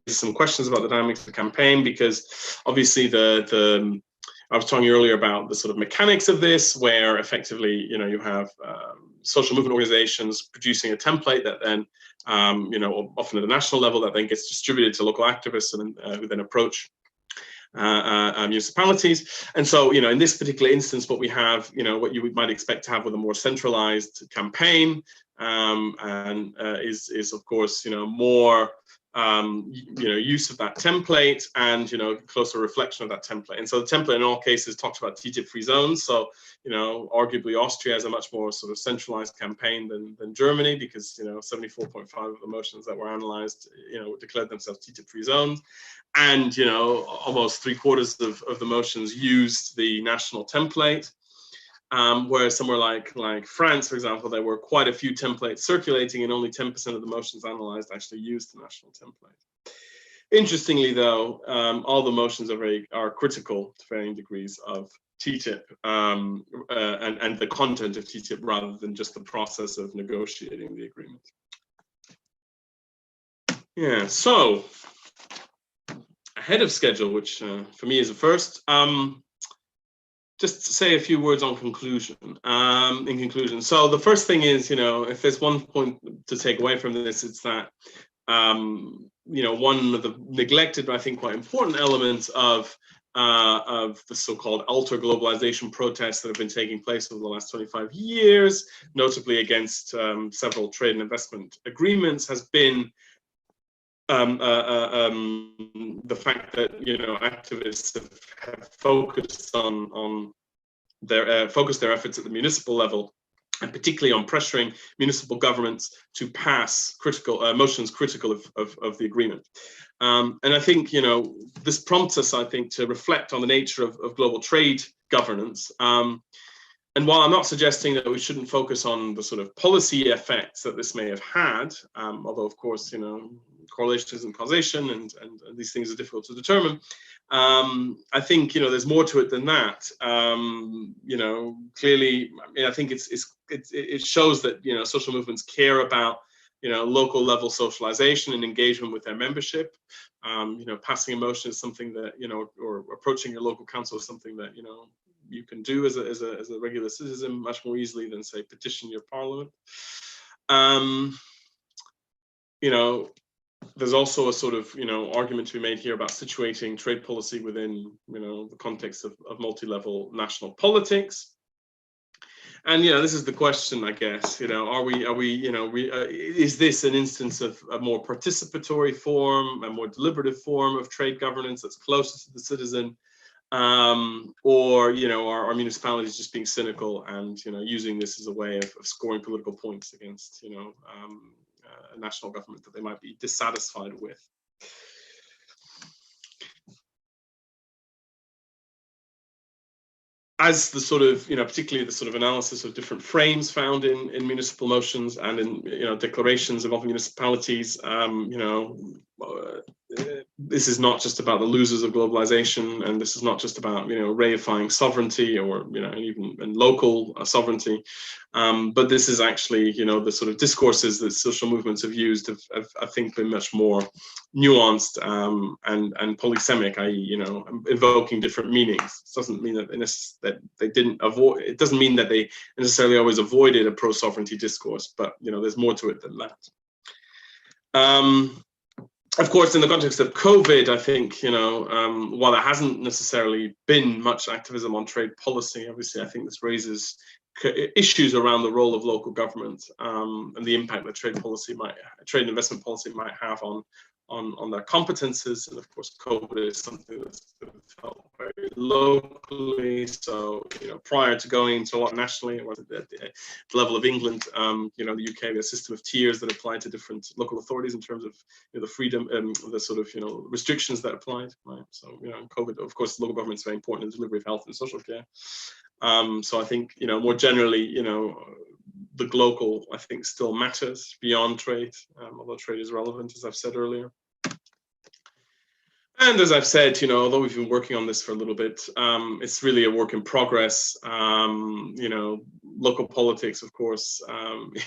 some questions about the dynamics of the campaign, because obviously I was talking earlier about the sort of mechanics of this, where effectively, you know, you have social movement organizations producing a template that then, you know, often at a national level, that then gets distributed to local activists and who then approach municipalities. And so, you know, in this particular instance, what we have, you know, what you might expect to have with a more centralized campaign, and is of course, you know, more you know, use of that template and, you know, closer reflection of that template. And so the template in all cases talks about TTIP-free zones. So, you know, arguably Austria has a much more sort of centralized campaign than Germany, because, you know, 74.5 of the motions that were analyzed, you know, declared themselves TTIP-free zones. And, you know, almost 3/4 of the motions used the national template. Whereas somewhere like France, for example, there were quite a few templates circulating, and only 10% of the motions analyzed actually used the national template. Interestingly, though, all the motions are critical to varying degrees of TTIP and the content of TTIP, rather than just the process of negotiating the agreement. Yeah, so ahead of schedule, which for me is a first. Just to say a few words on conclusion. In conclusion, so the first thing is, you know, if there's one point to take away from this, it's that, you know, one of the neglected, but I think quite important elements of the so-called alter globalization protests that have been taking place over the last 25 years, notably against several trade and investment agreements, has been the fact that, you know, activists have focused on focused their efforts at the municipal level, and particularly on pressuring municipal governments to pass critical motions critical of the agreement. And I think, you know, this prompts us, I think, to reflect on the nature of global trade governance. And while I'm not suggesting that we shouldn't focus on the sort of policy effects that this may have had, although of course, you know, correlation isn't causation, and these things are difficult to determine, I think, you know, there's more to it than that. You know, clearly, I mean, I think it shows that, you know, social movements care about, you know, local level socialization and engagement with their membership. You know, passing a motion is something that, you know, or approaching your local council is something that, you know, you can do as a regular citizen much more easily than, say, petition your parliament. You know, there's also a sort of, you know, argument to be made here about situating trade policy within, you know, the context of multi-level national politics. And, you know, this is the question, I guess, you know, are we, you know, is this an instance of a more participatory form, a more deliberative form of trade governance that's closer to the citizen? Or, you know, are municipalities just being cynical and, you know, using this as a way of scoring political points against, you know, a national government that they might be dissatisfied with? As the sort of, you know, particularly the sort of analysis of different frames found in municipal motions and in, you know, declarations involving municipalities, you know, this is not just about the losers of globalization, and this is not just about, you know, reifying sovereignty or, you know, even local sovereignty, but this is actually, you know, the sort of discourses that social movements have used have I think been much more nuanced and polysemic, i.e., you know, evoking different meanings. It doesn't mean that they didn't avoid. It doesn't mean that they necessarily always avoided a pro-sovereignty discourse, but, you know, there's more to it than that. Of course, in the context of COVID, I think, you know, while there hasn't necessarily been much activism on trade policy, obviously, I think this raises issues around the role of local government and the impact that trade and investment policy might have on their competences. And of course, COVID is something that's been felt very locally. So, you know, prior to going into a lot nationally, or at the level of England, you know, the UK, we have a system of tiers that apply to different local authorities in terms of, you know, the freedom and the sort of, you know, restrictions that applied, right? So, you know, COVID, of course, local government is very important in the delivery of health and social care. So I think, you know, more generally, you know, the global, I think, still matters beyond trade, although trade is relevant, as I've said earlier. And as I've said, you know, although we've been working on this for a little bit, it's really a work in progress. You know, local politics, of course,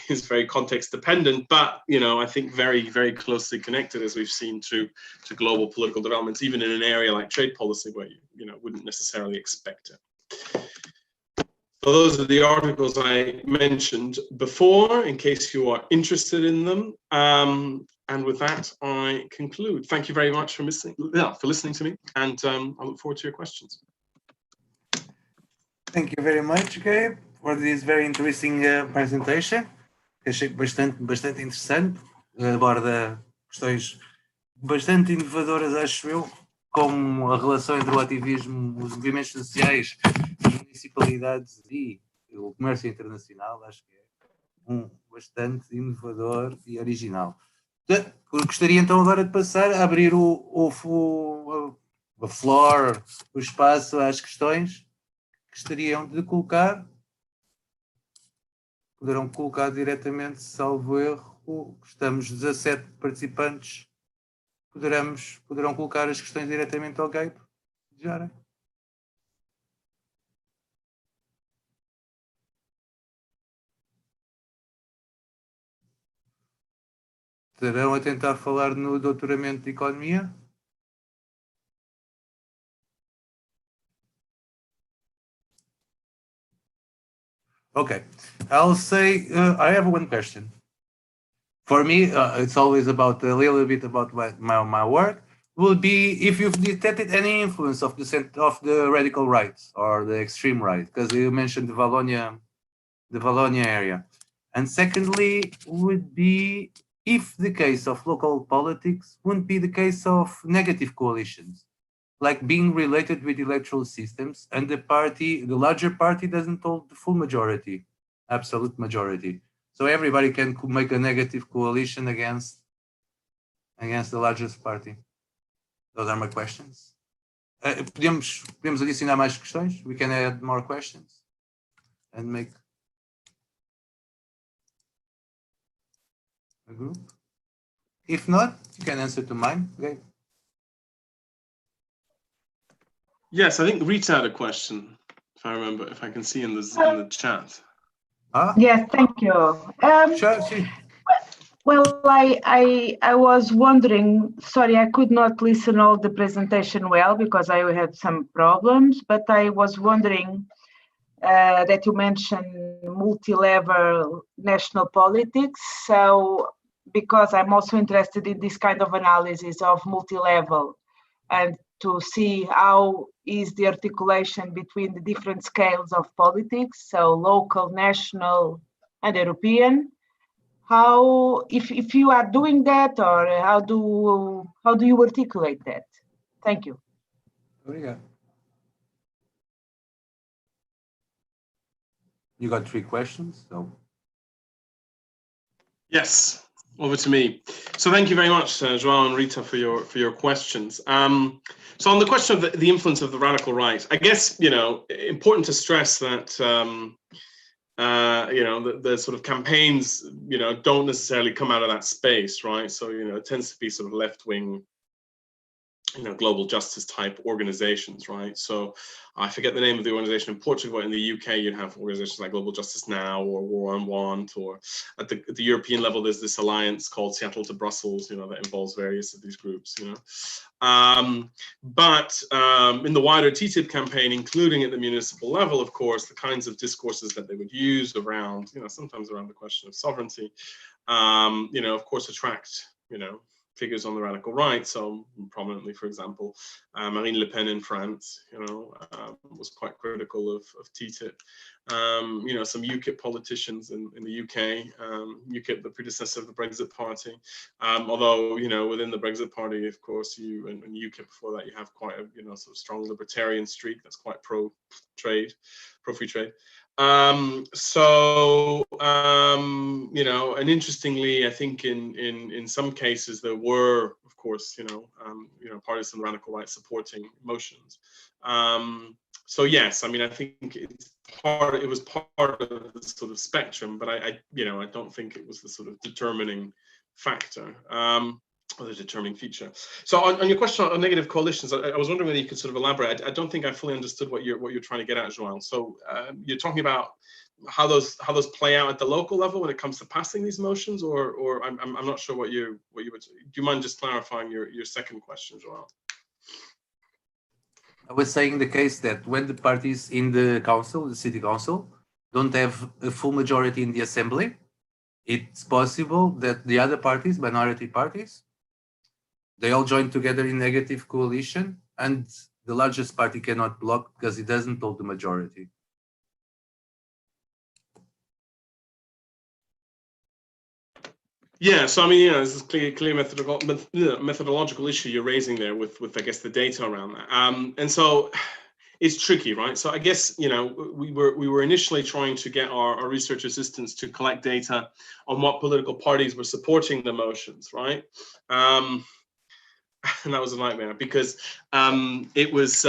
is very context dependent, but, you know, I think very, very closely connected, as we've seen, to global political developments, even in an area like trade policy, where you know, wouldn't necessarily expect it. So those are the articles I mentioned before, in case you are interested in them. And with that, I conclude. Thank you very much for listening to me, and I look forward to your questions. Thank you very much, Gabe, for this very interesting presentation. Achei bastante interessante. Aborda questões bastante inovadoras, acho eu, como a relação entre o ativismo, os movimentos sociais, as municipalidades e o comércio internacional. Acho que é bastante inovador e original. Gostaria então agora de passar a abrir a floor, o espaço às questões que gostariam de colocar. Poderão colocar diretamente, salvo erro. Estamos 17 participantes. Poderão colocar as questões diretamente ao Gabe. Já. Estarão a tentar falar no doutoramento de Economia? Okay, I'll say I have one question. For me, it's always about a little bit about my work. Will be if you've detected any influence of the radical right or the extreme right, because you mentioned the Wallonia area. And secondly, would be if the case of local politics wouldn't be the case of negative coalitions, like being related with electoral systems, and the larger party doesn't hold the full majority, absolute majority. So everybody can make a negative coalition against the largest party. Those are my questions. Podemos adicionar mais questões? We can add more questions. and make a group. If not, you can answer to mine. Okay. Yes, I think Rita had a question, if I remember, if I can see in the chat. Yes, thank you. Sure. Well, I was wondering, sorry, I could not listen all the presentation well because I had some problems, but I was wondering that you mentioned multi-level national politics. So, because I'm also interested in this kind of analysis of multi-level and to see how is the articulation between the different scales of politics, so local, national, and European. How, if you are doing that, or how do you articulate that? Thank you. Obrigado. You got 3 questions, so. Yes, over to me. So thank you very much, João and Rita, for your questions. So on the question of the influence of the radical right, I guess, important to stress that the sort of campaigns, don't necessarily come out of that space, right? So, it tends to be sort of left-wing, global justice type organizations, right? So I forget the name of the organization in Portugal, but in the UK, you'd have organizations like Global Justice Now or War on Want, or at the European level, there's this alliance called Seattle to Brussels, that involves various of these groups, But in the wider TTIP campaign, including at the municipal level, of course, the kinds of discourses that they would use around, sometimes around the question of sovereignty, of course, attract, figures on the radical right. So prominently, for example, Marine Le Pen in France, was quite critical of TTIP. Some UKIP politicians in the UK, UKIP, the predecessor of the Brexit Party. Although, within the Brexit Party, of course, and UKIP before that, you have quite a, sort of strong libertarian streak that's quite pro-trade, pro-free trade. And interestingly, I think in some cases there were, of course, parties on the radical right supporting motions. So yes, I mean, I think it was part of the sort of spectrum, but I don't think it was the sort of determining factor. Or the determining feature. So on your question on negative coalitions, I was wondering whether you could sort of elaborate. I don't think I fully understood what you're trying to get at, João. So you're talking about how those play out at the local level when it comes to passing these motions, or I'm not sure what you would. Do you mind just clarifying your second question, João? I was saying the case that when the parties in the council, the city council, don't have a full majority in the assembly, it's possible that the other parties, minority parties, they all join together in negative coalition, and the largest party cannot block because it doesn't hold the majority. Yeah, so I mean, this is clear methodological issue you're raising there with I guess the data around that, and so it's tricky, right? So I guess we were initially trying to get our research assistants to collect data on what political parties were supporting the motions, right? And that was a nightmare because it was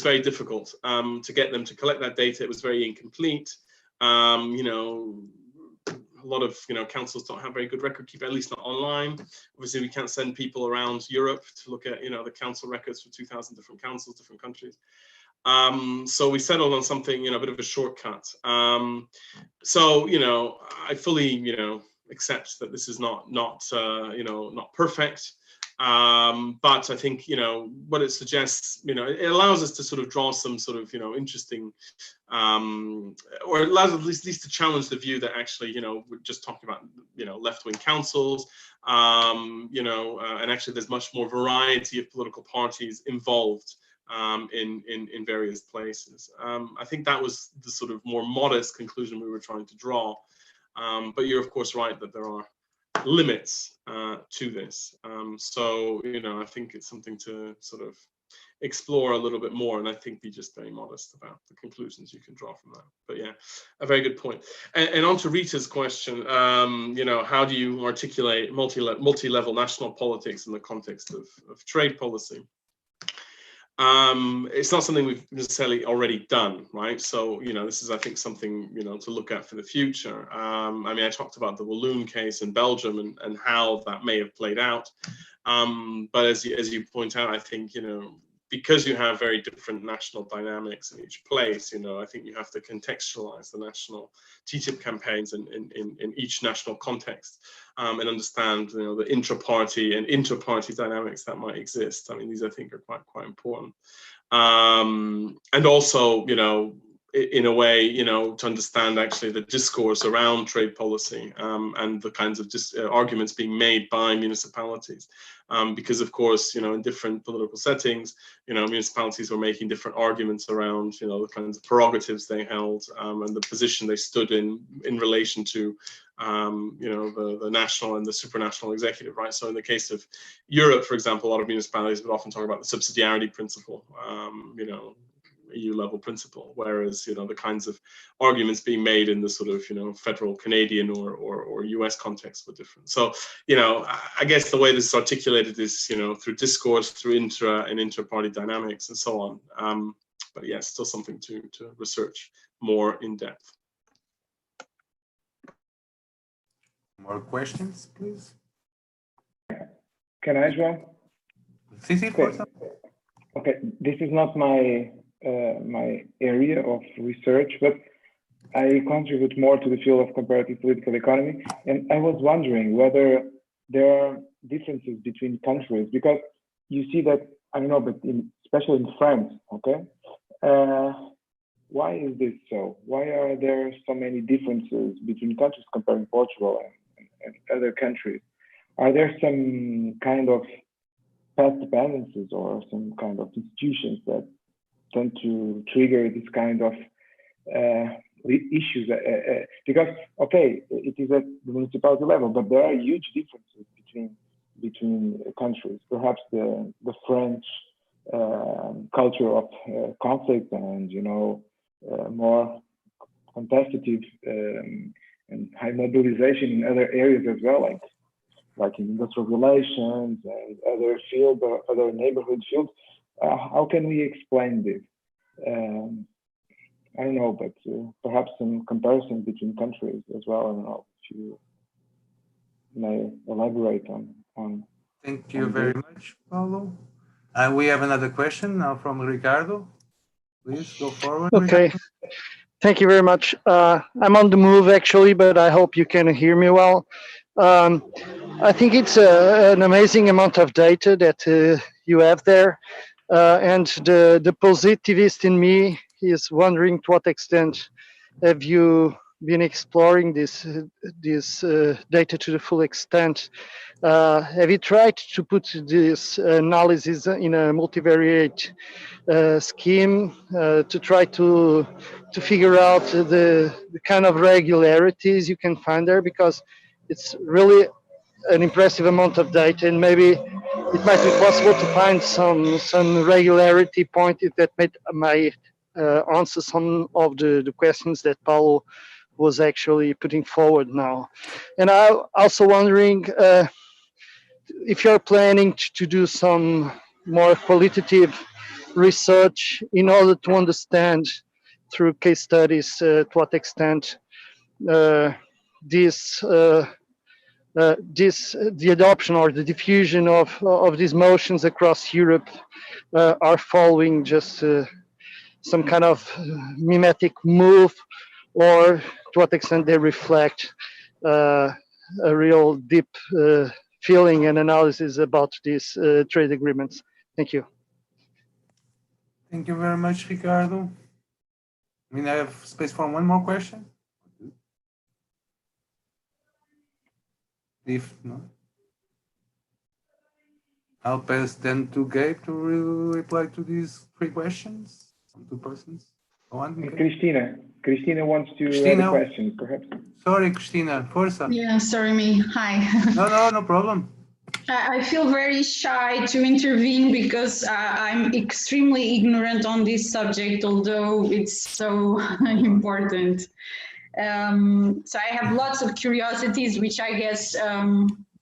very difficult to get them to collect that data. It was very incomplete. A lot of councils don't have very good record keeping, at least not online. Obviously, we can't send people around Europe to look at the council records for 2,000 different councils, different countries. So we settled on something a bit of a shortcut. So I fully accept that this is not perfect. But I think what it suggests, it allows us to sort of draw some sort of interesting, or it allows at least to challenge the view that actually we're just talking about left-wing councils, and actually there's much more variety of political parties involved in various places. I think that was the sort of more modest conclusion we were trying to draw, but you're of course right that there are limits to this. So I think it's something to sort of explore a little bit more, and I think be just very modest about the conclusions you can draw from that. But yeah, a very good point. And on to Rita's question, how do you articulate multi-level national politics in the context of trade policy? it's not something we've necessarily already done, right? So, this is, I think, something, to look at for the future. I mean, I talked about the Walloon case in Belgium and how that may have played out. But as you point out, I think, because you have very different national dynamics in each place, I think you have to contextualize the national TTIP campaigns in each national context, and understand, the intra-party and inter-party dynamics that might exist. I mean, these I think are quite important. And also, in a way, to understand actually the discourse around trade policy, and the kinds of arguments being made by municipalities. Because of course, in different political settings, municipalities were making different arguments around, the kinds of prerogatives they held, and the position they stood in relation to, the national and the supranational executive, right? So in the case of Europe, for example, a lot of municipalities would often talk about the subsidiarity principle, EU-level principle, whereas the kinds of arguments being made in the sort of federal Canadian or US context were different. So I guess the way this is articulated is through discourse, through intra and inter-party dynamics, and so on. But yeah, still something to research more in depth. More questions, please? Can I, João? Okay, this is not my my area of research, but I contribute more to the field of comparative political economy, and I was wondering whether there are differences between countries, because you see that, I don't know, but especially in France, okay, why is this so? Why are there so many differences between countries comparing Portugal and other countries? Are there some kind of past dependencies or some kind of institutions that tend to trigger this kind of issues? Because, okay, it is at the municipality level, but there are huge differences between countries. Perhaps the French culture of conflict and, more competitive and high mobilization in other areas as well, like in industrial relations and other fields, or other neighborhood fields. How can we explain this? I don't know, but perhaps some comparison between countries as well. I don't know if you may elaborate on. Thank you very much, Paulo. And we have another question now from Ricardo. Please go forward. Okay. Ricardo. Thank you very much. I'm on the move actually, but I hope you can hear me well. I think it's an amazing amount of data that you have there. And the positivist in me is wondering to what extent have you been exploring this data to the full extent? Have you tried to put this analysis in a multivariate scheme to try to figure out the kind of regularities you can find there? Because it's really an impressive amount of data, and maybe it might be possible to find some regularity point that might answer some of the questions that Paulo was actually putting forward now. And I'm also wondering if you're planning to do some more qualitative research in order to understand through case studies to what extent the adoption or the diffusion of these motions across Europe are following just some kind of mimetic move, or to what extent they reflect a real deep feeling and analysis about these trade agreements. Thank you. Thank you very much, Ricardo. I mean, I have space for one more question. If not, I'll pass then to Gabe to reply to these three questions from two persons. Go on, Cristina wants to add a question, perhaps. Sorry, Cristina, força. Yeah, sorry, me. Hi. No problem. I feel very shy to intervene because I'm extremely ignorant on this subject, although it's so important. So I have lots of curiosities, which I guess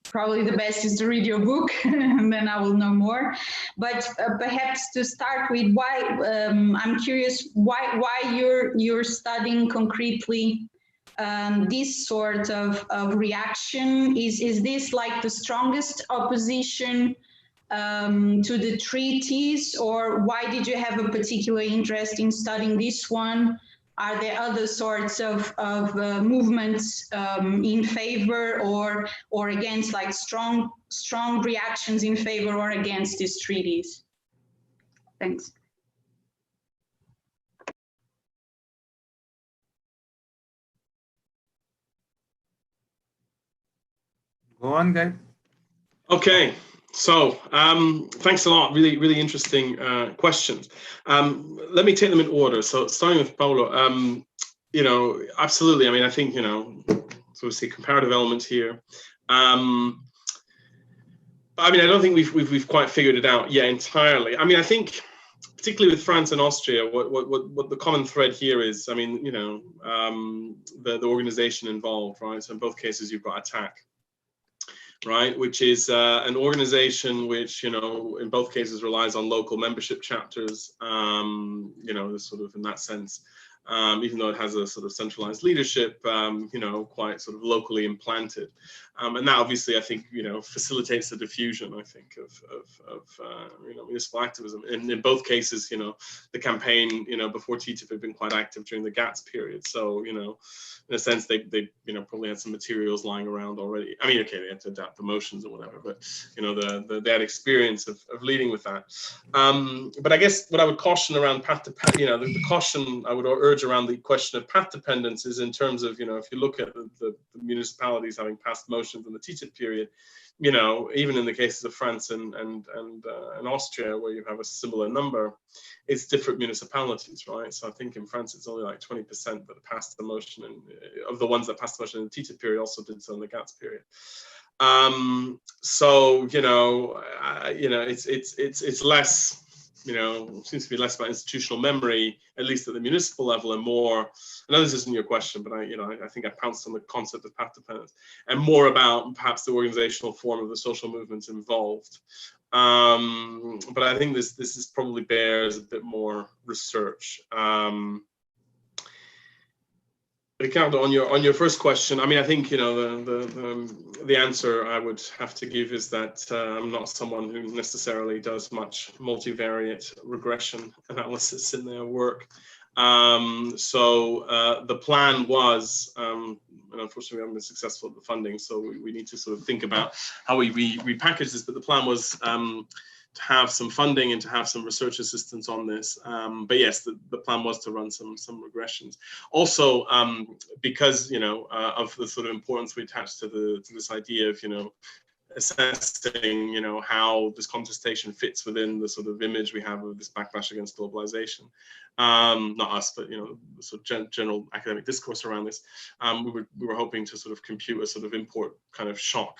probably the best is to read your book, and then I will know more. But perhaps to start with, why I'm curious why you're studying concretely this sort of reaction. Is this like the strongest opposition to the treaties, or why did you have a particular interest in studying this one? Are there other sorts of movements in favor or against, like strong reactions in favor or against these treaties? Thanks. Go on, Gabe. Okay. So thanks a lot. Really, really interesting questions. Let me take them in order. So starting with Paulo, you know, absolutely. I mean, I think, you know, so we see comparative elements here. I mean, I don't think we've quite figured it out yet entirely. I mean, I think particularly with France and Austria, what the common thread here is, I mean, you know, the organization involved, right? So in both cases, you've got attack. Right, which is an organization which, you know, in both cases relies on local membership chapters, you know, sort of in that sense, even though it has a sort of centralized leadership, you know, quite sort of locally implanted. And that obviously, I think, you know, facilitates the diffusion, I think, of you know, municipal activism. And in both cases, you know, the campaign, you know, before TTIP had been quite active during the GATS period. So, you know, in a sense, they you know, probably had some materials lying around already. I mean, okay, they had to adapt the motions or whatever, but, you know, they had experience of leading with that. But I guess what I would caution around path to, you know, the caution I would urge around the question of path dependence is in terms of, you know, if you look at the municipalities having passed motions in the TTIP period, you know, even in the cases of France and Austria, where you have a similar number, it's different municipalities, right? So I think in France, it's only like 20% that passed the motion, and of the ones that passed the motion in the TTIP period also did so in the GATS period. So, you know, it's less, you know, seems to be less about institutional memory, at least at the municipal level, and more, I know this isn't your question, but I think I pounced on the concept of path dependence, and more about perhaps the organizational form of the social movements involved. But I think this is probably bears a bit more research. Ricardo, on your first question, I mean, I think, you know, the answer I would have to give is that I'm not someone who necessarily does much multivariate regression analysis in their work. So the plan was, and unfortunately we haven't been successful at the funding, so we need to sort of think about how we repackage this, but the plan was to have some funding and to have some research assistance on this. But yes, the plan was to run some regressions. Also, because, you know, of the sort of importance we attach to this idea of, you know, assessing, you know, how this contestation fits within the sort of image we have of this backlash against globalization. Not us, but, you know, the sort of general academic discourse around this. We were hoping to sort of compute a sort of import kind of shock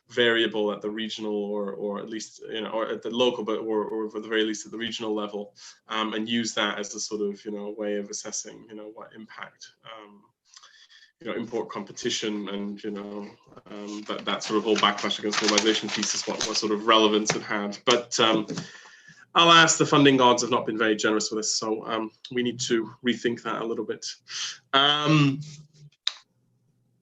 variable at the regional or at least, you know, or at the local, but or at the very least at the regional level, and use that as a sort of, you know, way of assessing, you know, what impact, you know, import competition and, you know, that sort of whole backlash against globalization piece is what sort of relevance it had. But alas, the funding gods have not been very generous with us, so we need to rethink that a little bit.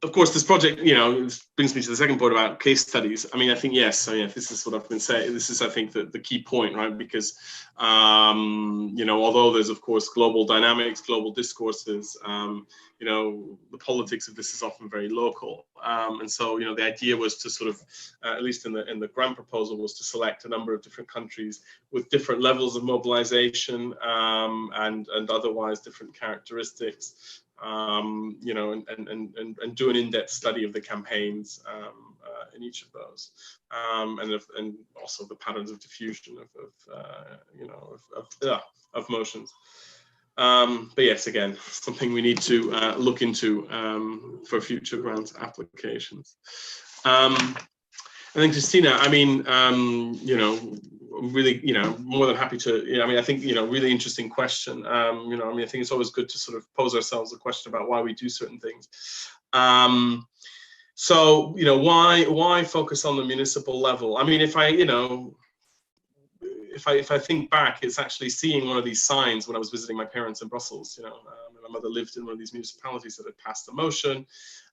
Of course, this project, you know, brings me to the second point about case studies. I mean, I think, yes, so yeah, this is what I've been saying. This is, I think, the key point, right? Because, you know, although there's, of course, global dynamics, global discourses, you know, the politics of this is often very local. And so, you know, the idea was to sort of, at least in the grant proposal, was to select a number of different countries with different levels of mobilization and otherwise different characteristics. You know, and do an in-depth study of the campaigns in each of those, and also the patterns of diffusion you know, of motions. But yes, again, something we need to look into for future grant applications. And then Christina, I mean, you know, really, you know, more than happy to, you know, I mean, I think, you know, really interesting question. You know, I mean, I think it's always good to sort of pose ourselves a question about why we do certain things. So, you know, why focus on the municipal level? I mean, if I think back, it's actually seeing one of these signs when I was visiting my parents in Brussels. You know, my mother lived in one of these municipalities that had passed a motion,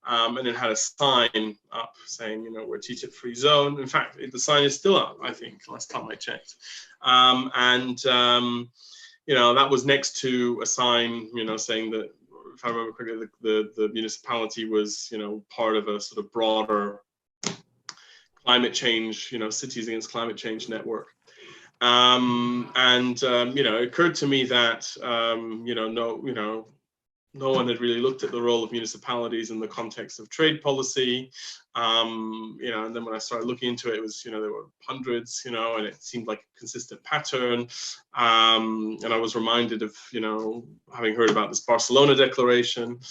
and it had a sign up saying, you know, we're TTIP free zone. In fact, the sign is still up, I think, last time I checked. You know, that was next to a sign, you know, saying that, if I remember correctly, the municipality was, you know, part of a sort of broader climate change, you know, Cities Against Climate Change network. You know, it occurred to me that, you know, no one had really looked at the role of municipalities in the context of trade policy. You know, and then when I started looking into it, it was, you know, there were hundreds, you know, and it seemed like a consistent pattern. And I was reminded of, you know, having heard about this Barcelona Declaration.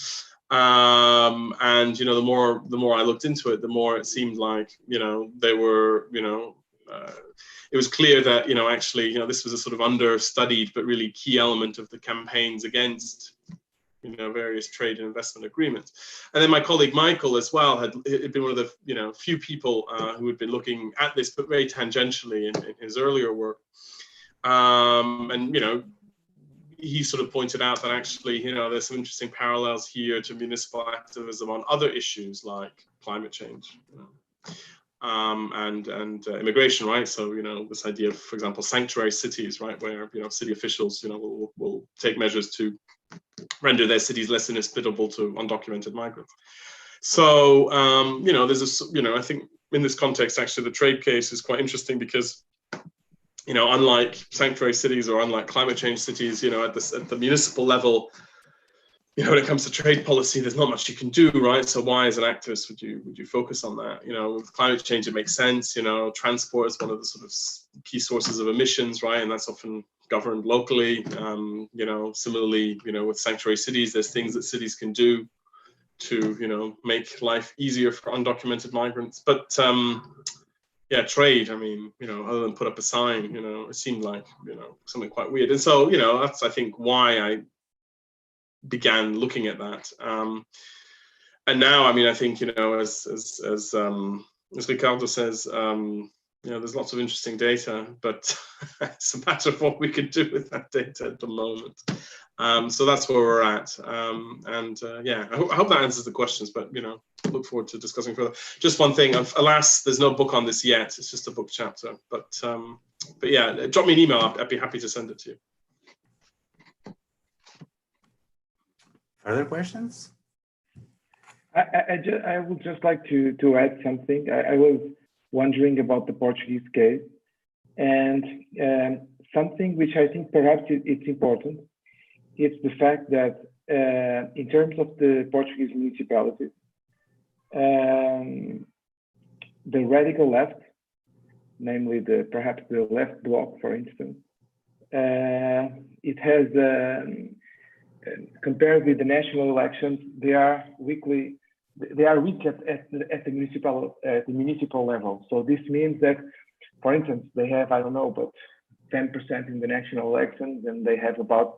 And, you know, the more I looked into it, the more it seemed like, you know, they were, you know, it was clear that, you know, actually, you know, this was a sort of understudied but really key element of the campaigns against, you know, various trade and investment agreements. And then my colleague Michael as well had been one of the, you know, few people who had been looking at this, but very tangentially in his earlier work. And, you know, he sort of pointed out that actually, you know, there's some interesting parallels here to municipal activism on other issues like climate change, you know, and immigration, right? So, you know, this idea of, for example, sanctuary cities, right, where, you know, city officials, you know, will take measures to render their cities less inhospitable to undocumented migrants. So, you know, there's a, you know, I think in this context, actually, the trade case is quite interesting because, you know, unlike sanctuary cities or unlike climate change cities, you know, at the municipal level, you know, when it comes to trade policy, there's not much you can do, right? So why, as an activist, would you focus on that? You know, with climate change, it makes sense. You know, transport is one of the sort of key sources of emissions, right? And that's often governed locally. You know, similarly, you know, with sanctuary cities, there's things that cities can do to, you know, make life easier for undocumented migrants. But yeah, trade, I mean, you know, other than put up a sign, you know, it seemed like, you know, something quite weird. And so, you know, that's, I think, why I began looking at that. And now, I mean, I think, you know, as Ricardo says, you know, there's lots of interesting data, but it's a matter of what we can do with that data at the moment. So that's where we're at. Yeah, I hope that answers the questions, but, you know, look forward to discussing further. Just one thing, alas, there's no book on this yet. It's just a book chapter, but yeah, drop me an email. I'd be happy to send it to you. Further questions? I would just like to add something. I was wondering about the Portuguese case, and something which I think perhaps it's important. It's the fact that in terms of the Portuguese municipalities, the radical left, namely perhaps the left bloc, for instance, it has compared with the national elections, they are weak at the municipal level. So this means that, for instance, they have, I don't know, but 10% in the national elections, and they have about,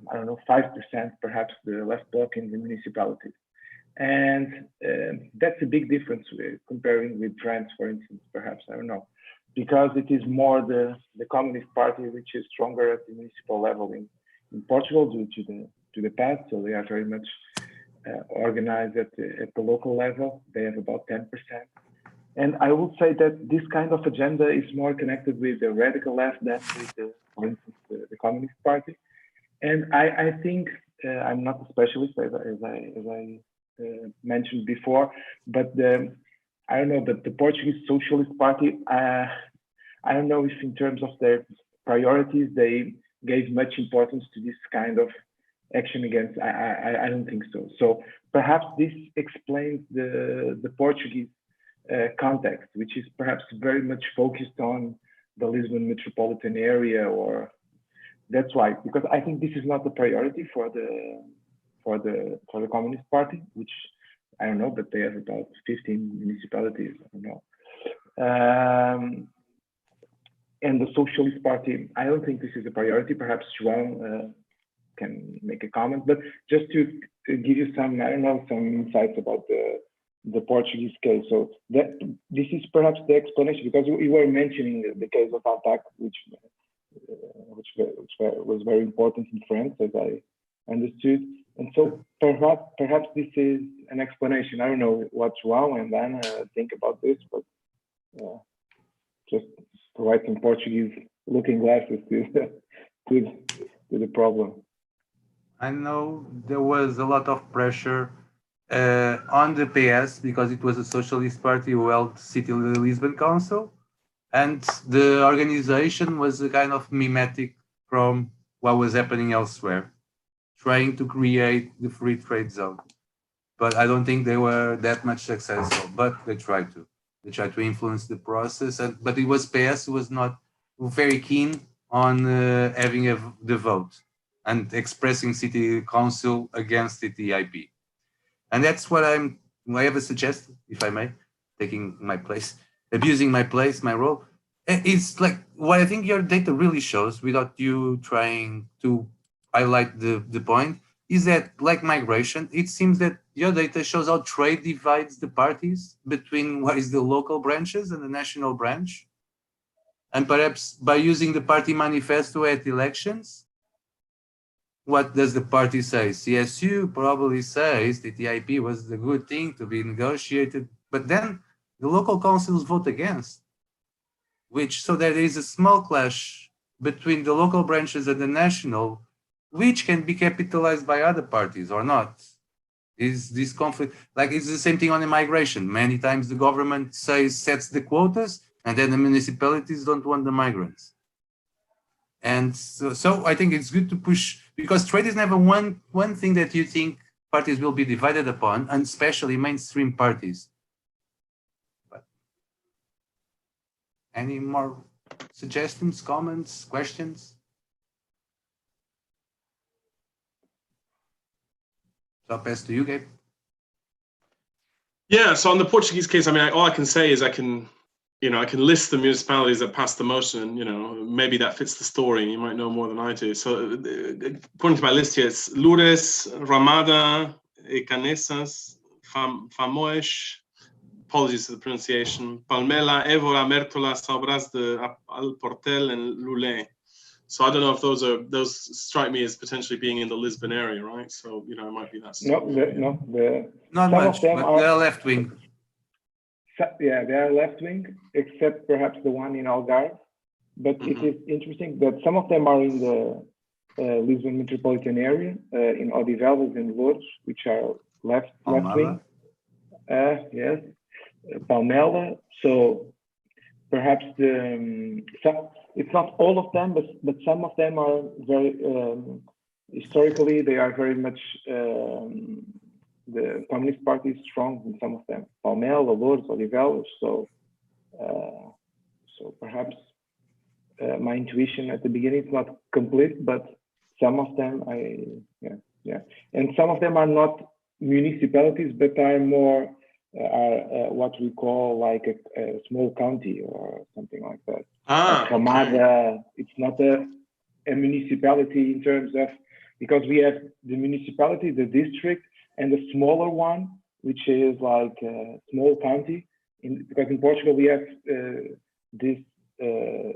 I don't know, 5% perhaps the left bloc in the municipalities. And that's a big difference comparing with France, for instance, perhaps, I don't know, because it is more the Communist Party which is stronger at the municipal level in Portugal due to the past. So they are very much organized at the local level. They have about 10%. And I would say that this kind of agenda is more connected with the radical left than with, for instance, the Communist Party. And I think, I'm not a specialist, as I mentioned before, but I don't know, but the Portuguese Socialist Party, I don't know if in terms of their priorities, they gave much importance to this kind of action against. I don't think so. So perhaps this explains the Portuguese context, which is perhaps very much focused on the Lisbon metropolitan area, or that's why, because I think this is not the priority for the Communist Party, which I don't know, but they have about 15 municipalities. I don't know. And the Socialist Party, I don't think this is a priority. Perhaps João can make a comment, but just to give you some, I don't know, some insights about the Portuguese case. So this is perhaps the explanation, because you were mentioning the case of ATTAC, which was very important in France, as I understood. And so perhaps this is an explanation. I don't know what João and Ana think about this, but just provide some Portuguese looking glasses to the problem. I know there was a lot of pressure on the PS because it was a socialist party who held City of the Lisbon Council, and the organization was a kind of mimetic from what was happening elsewhere, trying to create the free trade zone. But I don't think they were that much successful, but they tried to. They tried to influence the process, but it was PS who was not very keen on having the vote and expressing city council against the TTIP. And that's what I have a suggestion, if I may, taking my place, abusing my place, my role. It's like what I think your data really shows, without you trying to highlight the point, is that, like migration, it seems that your data shows how trade divides the parties between what is the local branches and the national branch. And perhaps by using the party manifesto at elections, what does the party say? CSU probably says the TTIP was the good thing to be negotiated, but then the local councils vote against, so there is a small clash between the local branches and the national, which can be capitalized by other parties or not. Is this conflict, like it's the same thing on immigration. Many times the government sets the quotas, and then the municipalities don't want the migrants. And so I think it's good to push, because trade is never one thing that you think parties will be divided upon, and especially mainstream parties. But any more suggestions, comments, questions? So I'll pass to you, Gabe. Yeah, so on the Portuguese case, I mean, all I can say is I can list the municipalities that passed the motion. Maybe that fits the story. You might know more than I do. So according to my list here, it's Loures, Ramada, Canesas, Famoes, apologies for the pronunciation, Palmela, Évora, Mértola, Salbras de Alportel, and Lulé. So I don't know if those strike me as potentially being in the Lisbon area, right? So, it might be that. Not much, but they're left wing. Yeah, they are left wing, except perhaps the one in Algarve. But it is interesting that some of them are in the Lisbon metropolitan area, in Odivelas and Loures, which are left wing. Yes, Palmela. So perhaps it's not all of them, but some of them are very historically they are very much. The Communist Party is strong in some of them. Palmela, Loures, Odivelas. So perhaps my intuition at the beginning is not complete, but some of them and some of them are not municipalities, but are more what we call like a small county or something like that. Ramada, it's not a municipality in terms of, because we have the municipality, the district, and the smaller one, which is like a small county. Because in Portugal we have these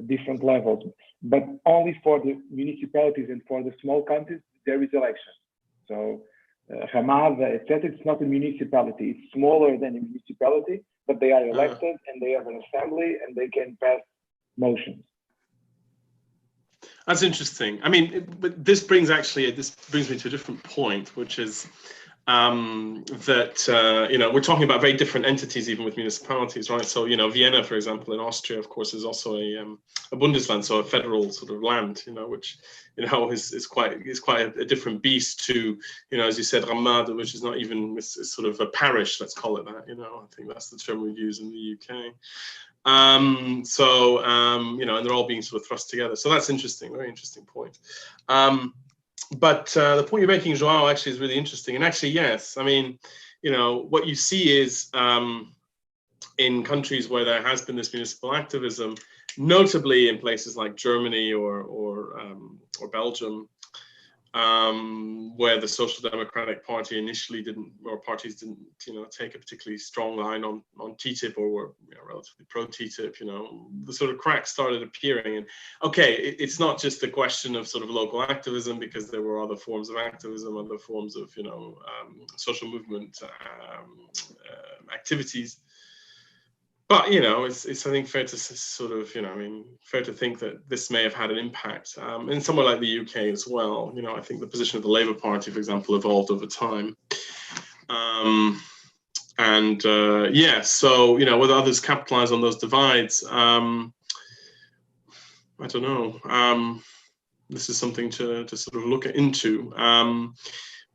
different levels, but only for the municipalities and for the small counties there is election. So Ramada, etc., it's not a municipality. It's smaller than a municipality, but they are elected and they have an assembly and they can pass motions. That's interesting. I mean, but this brings me to a different point, which is that we're talking about very different entities, even with municipalities, right? So Vienna, for example, in Austria, of course, is also a Bundesland, so a federal sort of land, which is quite a different beast to as you said, Ramada, which is not even it's sort of a parish, let's call it that. I think that's the term we use in the UK. And they're all being sort of thrust together. So that's interesting, very interesting point. But the point you're making, João, actually is really interesting. And actually, yes, I mean, what you see is in countries where there has been this municipal activism, notably in places like Germany or Belgium, where the Social Democratic Party initially parties didn't, take a particularly strong line on TTIP, or were relatively pro TTIP. The sort of cracks started appearing, and okay, it's not just a question of sort of local activism, because there were other forms of activism, other forms of social movement activities. But it's I think fair to sort of fair to think that this may have had an impact in somewhere like the UK as well. I think the position of the Labour Party, for example, evolved over time. So whether others capitalise on those divides, I don't know. This is something to sort of look into.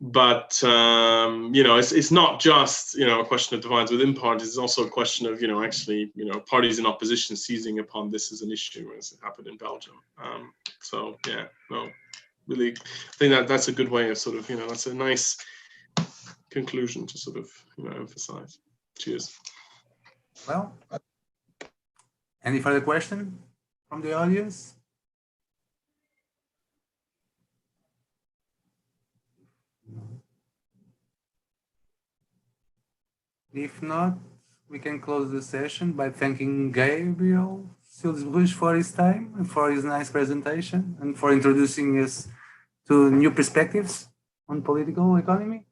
But it's not just a question of divides within parties. It's also a question of actually parties in opposition seizing upon this as an issue, as it happened in Belgium. Really, I think that's a good way of sort of that's a nice conclusion to sort of emphasize. Cheers. Well, any further question from the audience? If not, we can close the session by thanking Gabriel Siles-Brügge for his time and for his nice presentation and for introducing us to new perspectives on political economy.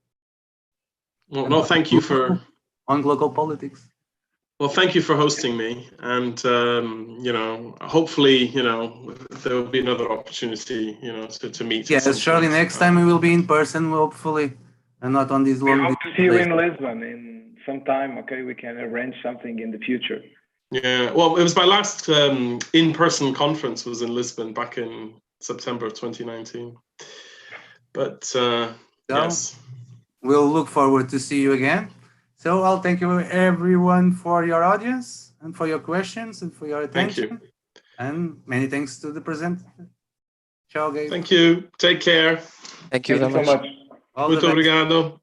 Well, no, thank you for on local politics. Well, thank you for hosting me, and hopefully, there will be another opportunity, to meet. Yes, surely next time we will be in person, hopefully, and not on these long. We hope to see you in Lisbon in some time. Okay, we can arrange something in the future. Yeah, well, it was my last in-person conference was in Lisbon back in September of 2019. But yes, we'll look forward to see you again. So I'll thank you everyone for your audience and for your questions and for your attention. Thank you. And many thanks to the presenter. Ciao, Gabe. Thank you. Take care. Thank you very much. So much. Muito obrigado.